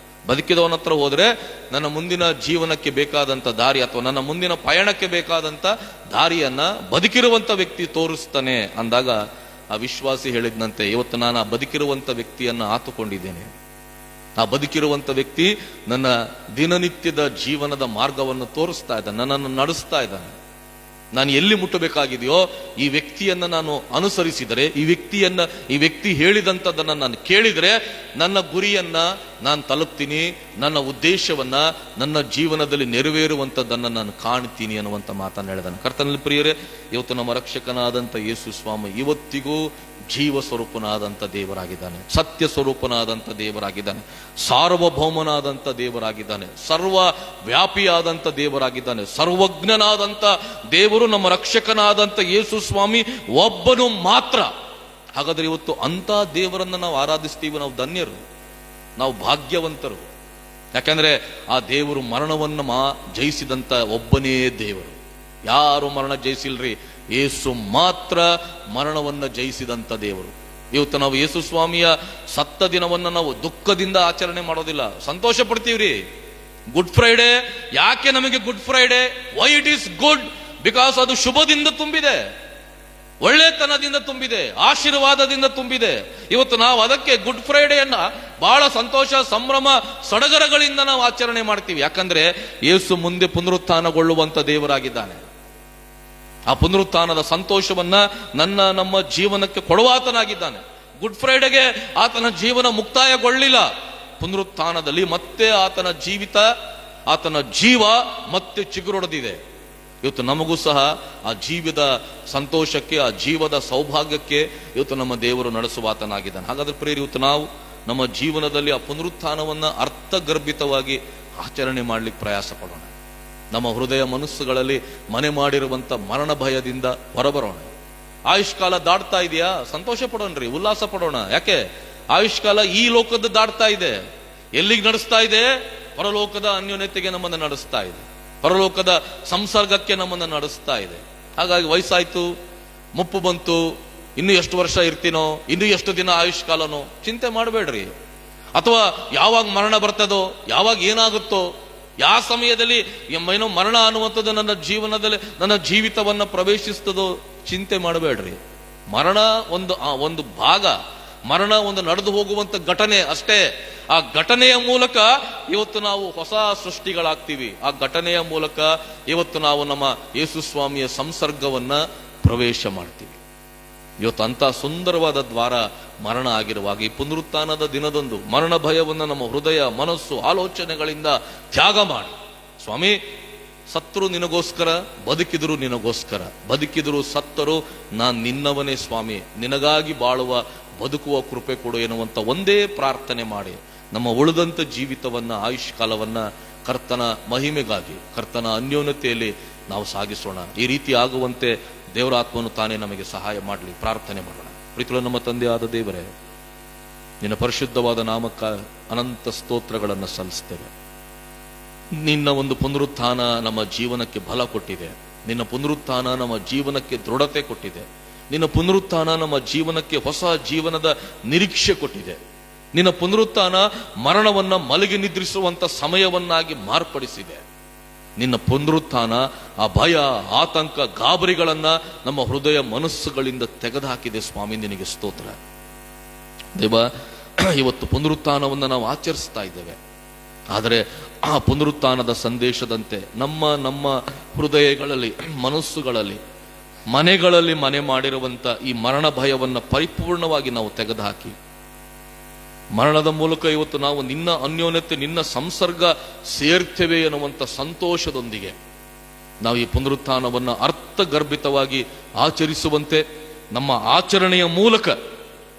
ಬದುಕಿದವನ ಹತ್ರ ಹೋದ್ರೆ ನನ್ನ ಮುಂದಿನ ಜೀವನಕ್ಕೆ ಬೇಕಾದಂತ ದಾರಿ ಅಥವಾ ನನ್ನ ಮುಂದಿನ ಪಯಣಕ್ಕೆ ಬೇಕಾದಂತ ದಾರಿಯನ್ನ ಬದುಕಿರುವಂತ ವ್ಯಕ್ತಿ ತೋರಿಸ್ತಾನೆ ಅಂದಾಗ ಆ ವಿಶ್ವಾಸಿ ಹೇಳಿದ್ನಂತೆ, ಇವತ್ತು ನಾನು ಆ ಬದುಕಿರುವಂತ ವ್ಯಕ್ತಿಯನ್ನ ಆತುಕೊಂಡಿದ್ದೇನೆ. ಆ ಬದುಕಿರುವಂತ ವ್ಯಕ್ತಿ ನನ್ನ ದಿನನಿತ್ಯದ ಜೀವನದ ಮಾರ್ಗವನ್ನು ತೋರಿಸ್ತಾ ಇದ್ದಾನೆ, ನನ್ನನ್ನು ನಡೆಸ್ತಾ ಇದ್ದಾನೆ. ನಾನು ಎಲ್ಲಿ ಮುಟ್ಟಬೇಕಾಗಿದೆಯೋ ಈ ವ್ಯಕ್ತಿಯನ್ನ ನಾನು ಅನುಸರಿಸಿದರೆ, ಈ ವ್ಯಕ್ತಿ ಹೇಳಿದಂಥದ್ದನ್ನ ನಾನು ಕೇಳಿದರೆ ನನ್ನ ಗುರಿಯನ್ನ, ನಾನು ತಲುಪ್ತೀನಿ, ನನ್ನ ಉದ್ದೇಶವನ್ನ ನನ್ನ ಜೀವನದಲ್ಲಿ ನೆರವೇರುವಂಥದ್ದನ್ನು ನಾನು ಕಾಣ್ತೀನಿ ಅನ್ನುವಂಥ ಮಾತನ್ನು ಹೇಳಿದಾನೆ. ಕರ್ತನಲ್ಲಿ ಪ್ರಿಯರೇ, ಇವತ್ತು ನಮ್ಮ ರಕ್ಷಕನಾದಂಥ ಯೇಸು ಸ್ವಾಮಿ ಇವತ್ತಿಗೂ ಜೀವ ಸ್ವರೂಪನಾದಂಥ ದೇವರಾಗಿದ್ದಾನೆ, ಸತ್ಯ ಸ್ವರೂಪನಾದಂಥ ದೇವರಾಗಿದ್ದಾನೆ, ಸಾರ್ವಭೌಮನಾದಂಥ ದೇವರಾಗಿದ್ದಾನೆ, ಸರ್ವ ವ್ಯಾಪಿಯಾದಂಥ ದೇವರಾಗಿದ್ದಾನೆ, ಸರ್ವಜ್ಞನಾದಂಥ ದೇವರು ನಮ್ಮ ರಕ್ಷಕನಾದಂಥ ಯೇಸು ಸ್ವಾಮಿ ಒಬ್ಬನು ಮಾತ್ರ. ಹಾಗಾದ್ರೆ ಇವತ್ತು ಅಂಥ ದೇವರನ್ನ ನಾವು ಆರಾಧಿಸ್ತೀವಿ, ನಾವು ಧನ್ಯರು, ನಾವು ಭಾಗ್ಯವಂತರು. ಯಾಕಂದ್ರೆ ಆ ದೇವರು ಮರಣವನ್ನು ಜಯಿಸಿದಂತ ಒಬ್ಬನೇ ದೇವರು. ಯಾರು ಮರಣ ಜಯಿಸಿಲ್ರಿ, ಯೇಸು ಮಾತ್ರ ಮರಣವನ್ನ ಜಯಿಸಿದಂತ ದೇವರು. ಇವತ್ತು ನಾವು ಯೇಸು ಸ್ವಾಮಿಯ ಸತ್ತ ದಿನವನ್ನ ನಾವು ದುಃಖದಿಂದ ಆಚರಣೆ ಮಾಡೋದಿಲ್ಲ, ಸಂತೋಷ ಪಡ್ತೀವ್ರಿ. ಗುಡ್ ಫ್ರೈಡೆ ಯಾಕೆ ನಮಗೆ good Friday? Why it is good? Because ಅದು ಶುಭದಿಂದ ತುಂಬಿದೆ, ಒಳ್ಳೆತನದಿಂದ ತುಂಬಿದೆ, ಆಶೀರ್ವಾದದಿಂದ ತುಂಬಿದೆ. ಇವತ್ತು ನಾವು ಅದಕ್ಕೆ ಗುಡ್ ಫ್ರೈಡೆಯನ್ನ ಬಹಳ ಸಂತೋಷ, ಸಂಭ್ರಮ, ಸಡಗರಗಳಿಂದ ನಾವು ಆಚರಣೆ ಮಾಡ್ತೀವಿ. ಯಾಕಂದ್ರೆ ಯೇಸು ಮುಂದೆ ಪುನರುತ್ಥಾನಗೊಳ್ಳುವಂತ ದೇವರಾಗಿದ್ದಾನೆ. ಆ ಪುನರುತ್ಥಾನದ ಸಂತೋಷವನ್ನ ನಮ್ಮ ಜೀವನಕ್ಕೆ ಕೊಡುವಾತನಾಗಿದ್ದಾನೆ. ಗುಡ್ ಫ್ರೈಡೆಗೆ ಆತನ ಜೀವನ ಮುಕ್ತಾಯಗೊಳ್ಳಿಲ್ಲ, ಪುನರುತ್ಥಾನದಲ್ಲಿ ಮತ್ತೆ ಆತನ ಜೀವಿತ, ಆತನ ಜೀವ ಮತ್ತೆ ಚಿಗುರೊಡೆದಿದೆ. ಇವತ್ತು ನಮಗೂ ಸಹ ಆ ಜೀವದ ಸಂತೋಷಕ್ಕೆ, ಆ ಜೀವದ ಸೌಭಾಗ್ಯಕ್ಕೆ ಇವತ್ತು ನಮ್ಮ ದೇವರು ನಡೆಸುವಾತನಾಗಿದ್ದಾನೆ. ಹಾಗಾದ್ರೆ ಪ್ರಿಯರೇ, ಇವತ್ತು ನಾವು ನಮ್ಮ ಜೀವನದಲ್ಲಿ ಆ ಪುನರುತ್ಥಾನವನ್ನ ಅರ್ಥಗರ್ಭಿತವಾಗಿ ಆಚರಣೆ ಮಾಡ್ಲಿಕ್ಕೆ ಪ್ರಯಾಸ ಪಡೋಣ. ನಮ್ಮ ಹೃದಯ ಮನಸ್ಸುಗಳಲ್ಲಿ ಮನೆ ಮಾಡಿರುವಂತ ಮರಣ ಭಯದಿಂದ ಹೊರಬರೋಣ. ಆಯುಷ್ಕಾಲ ದಾಟ್ತಾ ಇದೆಯಾ? ಸಂತೋಷ ಪಡೋಣ್ರಿ, ಉಲ್ಲಾಸ ಪಡೋಣ. ಯಾಕೆ? ಆಯುಷ್ಕಾಲ ಈ ಲೋಕದ ದಾಟ್ತಾ ಇದೆ. ಎಲ್ಲಿಗೆ ನಡೆಸ್ತಾ ಇದೆ? ಪರಲೋಕದ ಅನ್ಯೋನ್ಯತೆಗೆ ನಮ್ಮನ್ನು ನಡೆಸ್ತಾ ಇದೆ, ಪರಲೋಕದ ಸಂಸರ್ಗಕ್ಕೆ ನಮ್ಮನ್ನು ನಡೆಸ್ತಾ ಇದೆ. ಹಾಗಾಗಿ ವಯಸ್ಸಾಯ್ತು, ಮುಪ್ಪು ಬಂತು, ಇನ್ನು ಎಷ್ಟು ವರ್ಷ ಇರ್ತೀನೋ, ಇನ್ನು ಎಷ್ಟು ದಿನ ಆಯುಷ್ಕಾಲನೋ ಚಿಂತೆ ಮಾಡಬೇಡ್ರಿ. ಅಥವಾ ಯಾವಾಗ ಮರಣ ಬರ್ತದೋ, ಯಾವಾಗ ಏನಾಗುತ್ತೋ, ಯಾವ ಸಮಯದಲ್ಲಿ ಏನೋ ಮರಣ ಅನ್ನುವಂಥದ್ದು ನನ್ನ ಜೀವನದಲ್ಲಿ, ನನ್ನ ಜೀವಿತವನ್ನ ಪ್ರವೇಶಿಸ್ತದೋ ಚಿಂತೆ ಮಾಡಬೇಡ್ರಿ. ಮರಣ ಒಂದು ಭಾಗ, ಮರಣ ಒಂದು ನಡೆದು ಹೋಗುವಂತ ಘಟನೆ ಅಷ್ಟೇ. ಆ ಘಟನೆಯ ಮೂಲಕ ಇವತ್ತು ನಾವು ಹೊಸ ಸೃಷ್ಟಿಗಳಾಗ್ತೀವಿ. ಆ ಘಟನೆಯ ಮೂಲಕ ಇವತ್ತು ನಾವು ನಮ್ಮ ಯೇಸು ಸ್ವಾಮಿಯ ಸಂಸರ್ಗವನ್ನ ಪ್ರವೇಶ ಮಾಡ್ತೀವಿ. ಇವತ್ತು ಅಂತ ಸುಂದರವಾದ ದ್ವಾರ ಮರಣ ಆಗಿರುವಾಗ ಈ ಪುನರುತ್ಥಾನದ ದಿನದಂದು ಮರಣ ಭಯವನ್ನು ನಮ್ಮ ಹೃದಯ, ಮನಸ್ಸು, ಆಲೋಚನೆಗಳಿಂದ ತ್ಯಾಗ ಮಾಡಿ, ಸ್ವಾಮಿ ಸತ್ತರು ನಿನಗೋಸ್ಕರ, ಬದುಕಿದ್ರು ನಿನಗೋಸ್ಕರ, ಬದುಕಿದ್ರು ಸತ್ತರು ನಾನ್ ನಿನ್ನವನೇ ಸ್ವಾಮಿ, ನಿನಗಾಗಿ ಬಾಳುವ ಬದುಕುವ ಕೃಪೆ ಕೊಡು ಎನ್ನುವಂತ ಒಂದೇ ಪ್ರಾರ್ಥನೆ ಮಾಡಿ ನಮ್ಮ ಉಳಿದಂತ ಜೀವಿತವನ್ನ, ಆಯುಷ್ಕಾಲವನ್ನ ಕರ್ತನ ಮಹಿಮೆಗಾಗಿ, ಕರ್ತನ ಅನ್ಯೋನ್ಯತೆಯಲ್ಲಿ ನಾವು ಸಾಗಿಸೋಣ. ಈ ರೀತಿ ಆಗುವಂತೆ ದೇವರ ಆತ್ಮನು ತಾನೇ ನಮಗೆ ಸಹಾಯ ಮಾಡಲಿ. ಪ್ರಾರ್ಥನೆ ಮಾಡೋಣ. ಪ್ರೀತಿಯ ನಮ್ಮ ತಂದೆಯಾದ ದೇವರೇ, ನಿನ್ನ ಪರಿಶುದ್ಧವಾದ ನಾಮಕ್ಕ ಅನಂತ ಸ್ತೋತ್ರಗಳನ್ನು ಸಲ್ಲಿಸ್ತೇವೆ. ನಿನ್ನ ಒಂದು ಪುನರುತ್ಥಾನ ನಮ್ಮ ಜೀವನಕ್ಕೆ ಬಲ ಕೊಟ್ಟಿದೆ, ನಿನ್ನ ಪುನರುತ್ಥಾನ ನಮ್ಮ ಜೀವನಕ್ಕೆ ದೃಢತೆ ಕೊಟ್ಟಿದೆ, ನಿನ್ನ ಪುನರುತ್ಥಾನ ನಮ್ಮ ಜೀವನಕ್ಕೆ ಹೊಸ ಜೀವನದ ನಿರೀಕ್ಷೆ ಕೊಟ್ಟಿದೆ. ನಿನ್ನ ಪುನರುತ್ಥಾನ ಮರಣವನ್ನ ಮಲಗಿ ನಿದ್ರಿಸುವಂತ ಸಮಯವನ್ನಾಗಿ ಮಾರ್ಪಡಿಸಿದೆ. ನಿನ್ನ ಪುನರುತ್ಥಾನ ಆ ಭಯ, ಆತಂಕ, ಗಾಬರಿಗಳನ್ನ ನಮ್ಮ ಹೃದಯ ಮನಸ್ಸುಗಳಿಂದ ತೆಗೆದುಹಾಕಿದೆ. ಸ್ವಾಮಿ ನಿನಗೆ ಸ್ತೋತ್ರ. ದೇವ, ಇವತ್ತು ಪುನರುತ್ಥಾನವನ್ನು ನಾವು ಆಚರಿಸ್ತಾ ಇದ್ದೇವೆ. ಆದರೆ ಆ ಪುನರುತ್ಥಾನದ ಸಂದೇಶದಂತೆ ನಮ್ಮ ಹೃದಯಗಳಲ್ಲಿ, ಮನಸ್ಸುಗಳಲ್ಲಿ, ಮನೆಗಳಲ್ಲಿ ಮನೆ ಮಾಡಿರುವಂತ ಈ ಮರಣ ಭಯವನ್ನ ಪರಿಪೂರ್ಣವಾಗಿ ನಾವು ತೆಗೆದುಹಾಕಿ, ಮರಣದ ಮೂಲಕ ಇವತ್ತು ನಾವು ನಿನ್ನ ಅನ್ಯೋನ್ಯತೆ, ನಿನ್ನ ಸಂಸರ್ಗ ಸೇರ್ತೇವೆ ಎನ್ನುವಂತ ಸಂತೋಷದೊಂದಿಗೆ ನಾವು ಈ ಪುನರುತ್ಥಾನವನ್ನ ಅರ್ಥಗರ್ಭಿತವಾಗಿ ಆಚರಿಸುವಂತೆ, ನಮ್ಮ ಆಚರಣೆಯ ಮೂಲಕ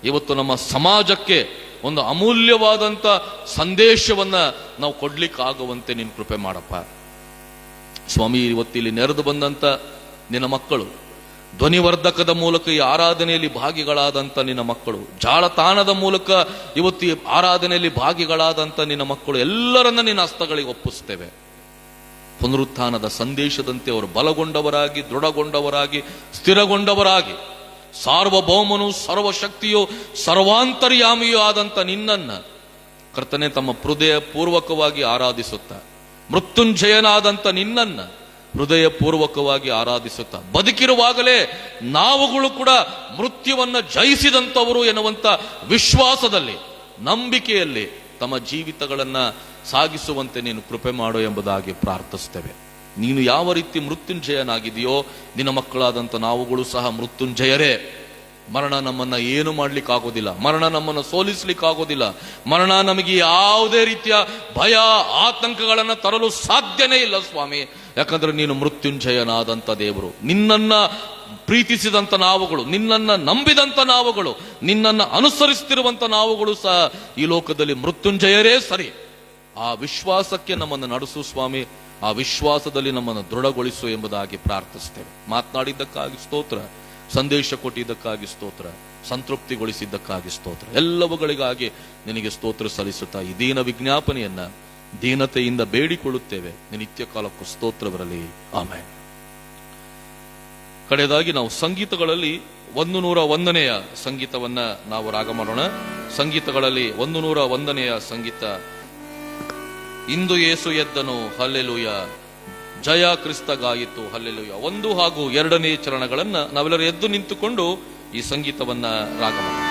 ಇವತ್ತು ನಮ್ಮ ಸಮಾಜಕ್ಕೆ ಒಂದು ಅಮೂಲ್ಯವಾದಂತ ಸಂದೇಶವನ್ನ ನಾವು ಕೊಡ್ಲಿಕ್ಕಾಗುವಂತೆ ನಿನ್ನ ಕೃಪೆ ಮಾಡಪ್ಪ ಸ್ವಾಮಿ. ಇವತ್ತಿಲ್ಲಿ ನೆರೆದು ಬಂದಂತ ನಿನ್ನ ಮಕ್ಕಳು, ಧ್ವನಿವರ್ಧಕದ ಮೂಲಕ ಈ ಆರಾಧನೆಯಲ್ಲಿ ಭಾಗಿಗಳಾದಂಥ ನಿನ್ನ ಮಕ್ಕಳು, ಜಾಲತಾಣದ ಮೂಲಕ ಇವತ್ತು ಈ ಆರಾಧನೆಯಲ್ಲಿ ಭಾಗಿಗಳಾದಂಥ ನಿನ್ನ ಮಕ್ಕಳು ಎಲ್ಲರನ್ನ ನಿನ್ನ ಹಸ್ತಗಳಿಗೆ ಒಪ್ಪಿಸ್ತೇವೆ. ಪುನರುತ್ಥಾನದ ಸಂದೇಶದಂತೆ ಅವರು ಬಲಗೊಂಡವರಾಗಿ, ದೃಢಗೊಂಡವರಾಗಿ, ಸ್ಥಿರಗೊಂಡವರಾಗಿ, ಸಾರ್ವಭೌಮನು, ಸರ್ವಶಕ್ತಿಯು, ಸರ್ವಾಂತರ್ಯಾಮಿಯೂ ಆದಂಥ ನಿನ್ನನ್ನ ಕರ್ತನೆ ತಮ್ಮ ಹೃದಯ ಪೂರ್ವಕವಾಗಿ ಆರಾಧಿಸುತ್ತಾ, ಮೃತ್ಯುಂಜಯನಾದಂಥ ನಿನ್ನನ್ನ ಹೃದಯ ಪೂರ್ವಕವಾಗಿ ಆರಾಧಿಸುತ್ತಾ, ಬದುಕಿರುವಾಗಲೇ ನಾವುಗಳು ಕೂಡ ಮೃತ್ಯುವನ್ನ ಜಯಿಸಿದಂಥವರು ಎನ್ನುವಂತ ವಿಶ್ವಾಸದಲ್ಲಿ, ನಂಬಿಕೆಯಲ್ಲಿ ತಮ್ಮ ಜೀವಿತಗಳನ್ನ ಸಾಗಿಸುವಂತೆ ನೀನು ಕೃಪೆ ಮಾಡು ಎಂಬುದಾಗಿ ಪ್ರಾರ್ಥಿಸ್ತೇವೆ. ನೀನು ಯಾವ ರೀತಿ ಮೃತ್ಯುಂಜಯನಾಗಿದೆಯೋ ನಿನ್ನ ಮಕ್ಕಳಾದಂಥ ನಾವುಗಳು ಸಹ ಮೃತ್ಯುಂಜಯರೇ. ಮರಣ ನಮ್ಮನ್ನ ಏನು ಮಾಡ್ಲಿಕ್ಕಾಗೋದಿಲ್ಲ, ಮರಣ ನಮ್ಮನ್ನು ಸೋಲಿಸ್ಲಿಕ್ಕಾಗೋದಿಲ್ಲ, ಮರಣ ನಮಗೆ ಯಾವುದೇ ರೀತಿಯ ಭಯ ಆತಂಕಗಳನ್ನ ತರಲು ಸಾಧ್ಯನೇ ಇಲ್ಲ ಸ್ವಾಮಿ. ಯಾಕಂದ್ರೆ ನೀನು ಮೃತ್ಯುಂಜಯನಾದಂಥ ದೇವರು. ನಿನ್ನನ್ನ ಪ್ರೀತಿಸಿದಂಥ ನಾವುಗಳು, ನಿನ್ನನ್ನ ನಂಬಿದಂಥ ನಾವುಗಳು, ನಿನ್ನನ್ನ ಅನುಸರಿಸುತ್ತಿರುವಂತ ನಾವುಗಳು ಸಹ ಈ ಲೋಕದಲ್ಲಿ ಮೃತ್ಯುಂಜಯರೇ ಸರಿ. ಆ ವಿಶ್ವಾಸಕ್ಕೆ ನಮ್ಮನ್ನು ನಡೆಸು ಸ್ವಾಮಿ, ಆ ವಿಶ್ವಾಸದಲ್ಲಿ ನಮ್ಮನ್ನು ದೃಢಗೊಳಿಸು ಎಂಬುದಾಗಿ ಪ್ರಾರ್ಥಿಸ್ತೇವೆ. ಮಾತನಾಡಿದ್ದಕ್ಕಾಗಿ ಸ್ತೋತ್ರ, ಸಂದೇಶ ಕೊಟ್ಟಿದ್ದಕ್ಕಾಗಿ ಸ್ತೋತ್ರ, ಸಂತೃಪ್ತಿಗೊಳಿಸಿದ್ದಕ್ಕಾಗಿ ಸ್ತೋತ್ರ. ಎಲ್ಲವುಗಳಿಗಾಗಿ ನಿನಗೆ ಸ್ತೋತ್ರ ಸಲ್ಲಿಸುತ್ತಾ ಈ ದೀನ ವಿಜ್ಞಾಪನೆಯನ್ನ ದೀನತೆಯಿಂದ ಬೇಡಿಕೊಳ್ಳುತ್ತೇವೆ. ನಿತ್ಯ ಕಾಲಕ್ಕೂ ಸ್ತೋತ್ರ ಬರಲಿ. ಆಮೆನ್. ಕಡೆಯದಾಗಿ ನಾವು ಸಂಗೀತಗಳಲ್ಲಿ 101ನೆಯ ಸಂಗೀತವನ್ನ ನಾವು ರಾಗ ಮಾಡೋಣ. ಸಂಗೀತಗಳಲ್ಲಿ 101ನೆಯ ಸಂಗೀತ, ಇಂದು ಯೇಸು ಎದ್ದನು ಹಲ್ಲೆಲೂಯ, ಜಯ ಕ್ರಿಸ್ತಗಾಯಿತು ಹಲ್ಲೆಲೂಯ. 1 ಹಾಗೂ 2ನೇ ಚರಣಗಳನ್ನ ನಾವೆಲ್ಲರೂ ಎದ್ದು ನಿಂತುಕೊಂಡು ಈ ಸಂಗೀತವನ್ನ ರಾಗ ಮಾಡೋಣ.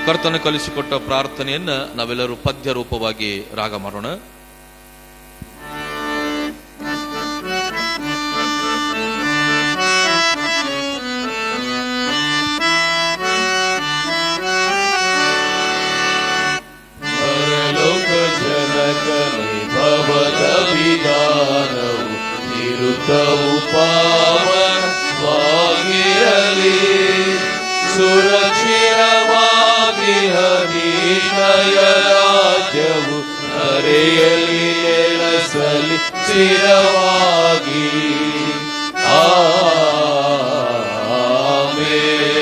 ಕರ್ತನು ಕಲಿಸಿಕೊಟ್ಟ ಪ್ರಾರ್ಥನೆಯನ್ನ ನಾವೆಲ್ಲರೂ ಪದ್ಯ ರೂಪವಾಗಿ ರಾಗ ಮಾಡೋಣ. ಪರಲೋಕ ಜನಕನೇ ಭವದ ವಿಧಾನವು ನಿರುತವು ಪಾವನವಾಗಿರಲಿ, ಸುರಕ್ಷಿತವಾಗಿ ಹರಿನಯ ರಾಜ್ಯವು ಹರೆಯಲಿ ನೆಲೆಸಲಿ ಸ್ಥಿರವಾಗಿ. ಆಮೆನ್.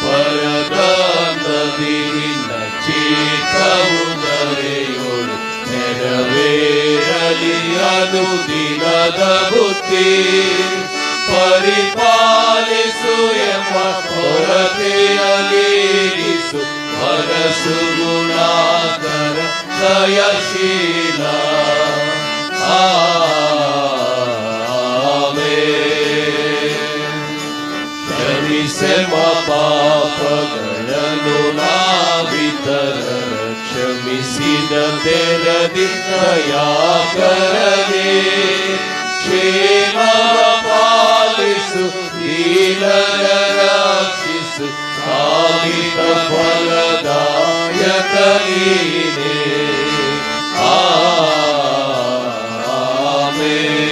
ಪರದಂದದಿ ನಿನ್ನ ಚಿತ್ತವು ಧರೆಯೋಳು ನೆರವೇರಲಿ ಅದು ದಿನದ ಬುತ್ತಿ, ಪರಿಪಾಲಿಸು ಎಂಬ ಹೊರತೆಯಲಿರಿಸು ಹರಸು ಗುಣಾಕರ ದಯಶೀಲ. ಆಮೆನ್. ಕ್ಷಮಿಸೆಮ ಪಾಪಗಳನ್ನು ನಾವಿತರರ ಕ್ಷಮಿಸಿದ ತೆರದಿ ದಯಾಕರನೇ, ಕ್ಷೇಮವ ಪಾಲಿಸು ದೀನರ ರಕ್ಷಿಸು ಕಾಮಿತ ಫಲದಾಯಕ ನೀನೇ. ಆಮೆನ್.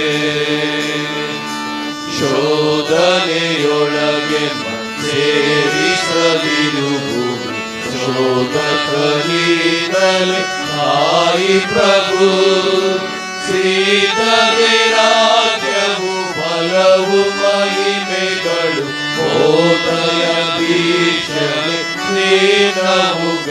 ಶೋಧನೆಯೊಳಗೆ ಸೇರಿಸದಿರು ಭೂಮಿ, ಶೋಧಕನಿಂದಲೇ ತಾಯಿ ಪ್ರಭು, ಶ್ರೀಧರೆ ರಾಜ್ಯವು ಬಲವು ಮಹಿಮೆಗಳು ಓದಯ ದೀಶಲೆ ನೀನವುಗ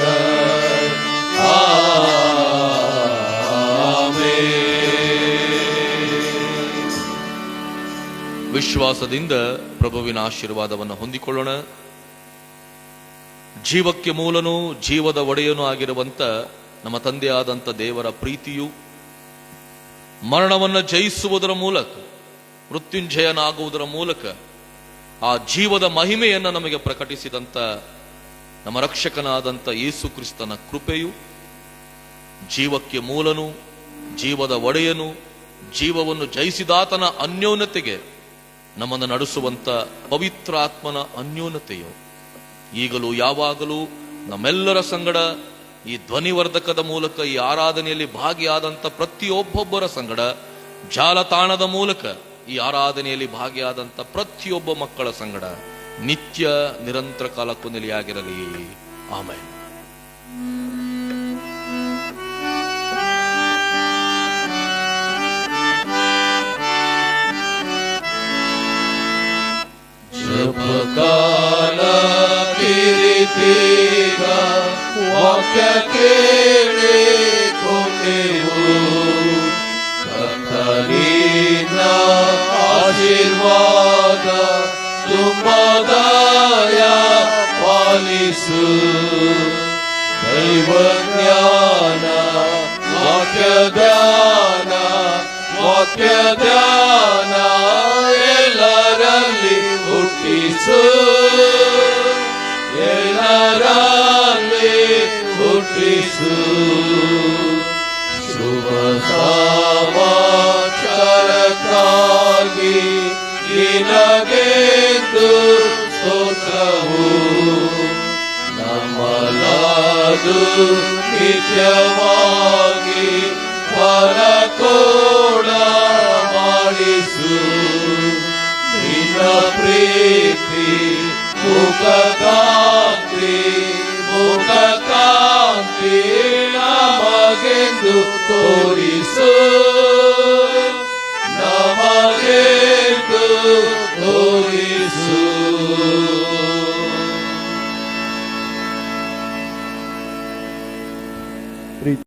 ವಿಶ್ವಾಸದಿಂದ ಪ್ರಭುವಿನ ಆಶೀರ್ವಾದವನ್ನು ಹೊಂದಿಕೊಳ್ಳೋಣ. ಜೀವಕ್ಕೆ ಮೂಲನೂ ಜೀವದ ಒಡೆಯನೂ ಆಗಿರುವಂತ ನಮ್ಮ ತಂದೆಯಾದಂಥ ದೇವರ ಪ್ರೀತಿಯು ಮರಣವನ್ನು ಜಯಿಸುವುದರ ಮೂಲಕ, ಮೃತ್ಯುಂಜಯನಾಗುವುದರ ಮೂಲಕ ಆ ಜೀವದ ಮಹಿಮೆಯನ್ನು ನಮಗೆ ಪ್ರಕಟಿಸಿದಂತ ನಮ್ಮ ರಕ್ಷಕನಾದಂಥ ಯೇಸು ಕ್ರಿಸ್ತನ ಕೃಪೆಯು, ಜೀವಕ್ಕೆ ಮೂಲನು ಜೀವದ ಒಡೆಯನು ಜೀವವನ್ನು ಜಯಿಸಿದಾತನ ಅನ್ಯೋನ್ಯತೆಗೆ ನಮ್ಮನ್ನು ನಡೆಸುವಂತ ಪವಿತ್ರ ಆತ್ಮನ ಅನ್ಯೋನ್ಯತೆಯು ಈಗಲೂ ಯಾವಾಗಲೂ ನಮ್ಮೆಲ್ಲರ ಸಂಗಡ ಈ ಧ್ವನಿವರ್ಧಕದ ಮೂಲಕ ಈ ಆರಾಧನೆಯಲ್ಲಿ ಭಾಗಿಯಾದಂಥ ಪ್ರತಿಯೊಬ್ಬೊಬ್ಬರ ಸಂಗಡ, ಜಾಲತಾಣದ ಮೂಲಕ ಈ ಆರಾಧನೆಯಲ್ಲಿ ಭಾಗಿಯಾದಂಥ ಪ್ರತಿಯೊಬ್ಬ ಮಕ್ಕಳ ಸಂಗಡ ನಿತ್ಯ ನಿರಂತರ ಕಾಲಕ್ಕೂ ನೆಲೆಯಾಗಿರಲಿ. ಆಮೆನ್. ಜಪಕಾಲ ಕಿರಿತೀಗ ವಾಕ್ಯ ಕೇಳಿಕೊಂಡೆವು, ಕರ್ತನಿಂದ ಆಶೀರ್ವಾದ ತುಂಬದಾಯ ಪಾಲಿಸು. ದೈವ ಜ್ಞಾನ ವಾಕ್ಯ ಧ್ಯಾನ ಎಲ್ಲರಲ್ಲಿ ಹುಟ್ಟಿಸು, ಎಲ್ಲರಲ್ಲಿ ಹುಟ್ಟಿಸು. ಶುಭ ಸಮಾಚಾರಕ್ಕಾಗಿ ನಿನಗೆಂದು ಸ್ತೋತ್ರವು, ನಮ್ಮಲಾದು ನಿತ್ಯವಾಗಿ ಫಲ ಕೊಡ ಮಾಡಿಸು. ನಿನ್ನ ಪ್ರೀತಿ ಮುಖಕಾಂತಿ ನಮಗೆಂದು ತೋರಿಸು, ನಮಗೆಂದು ತೋರಿಸು.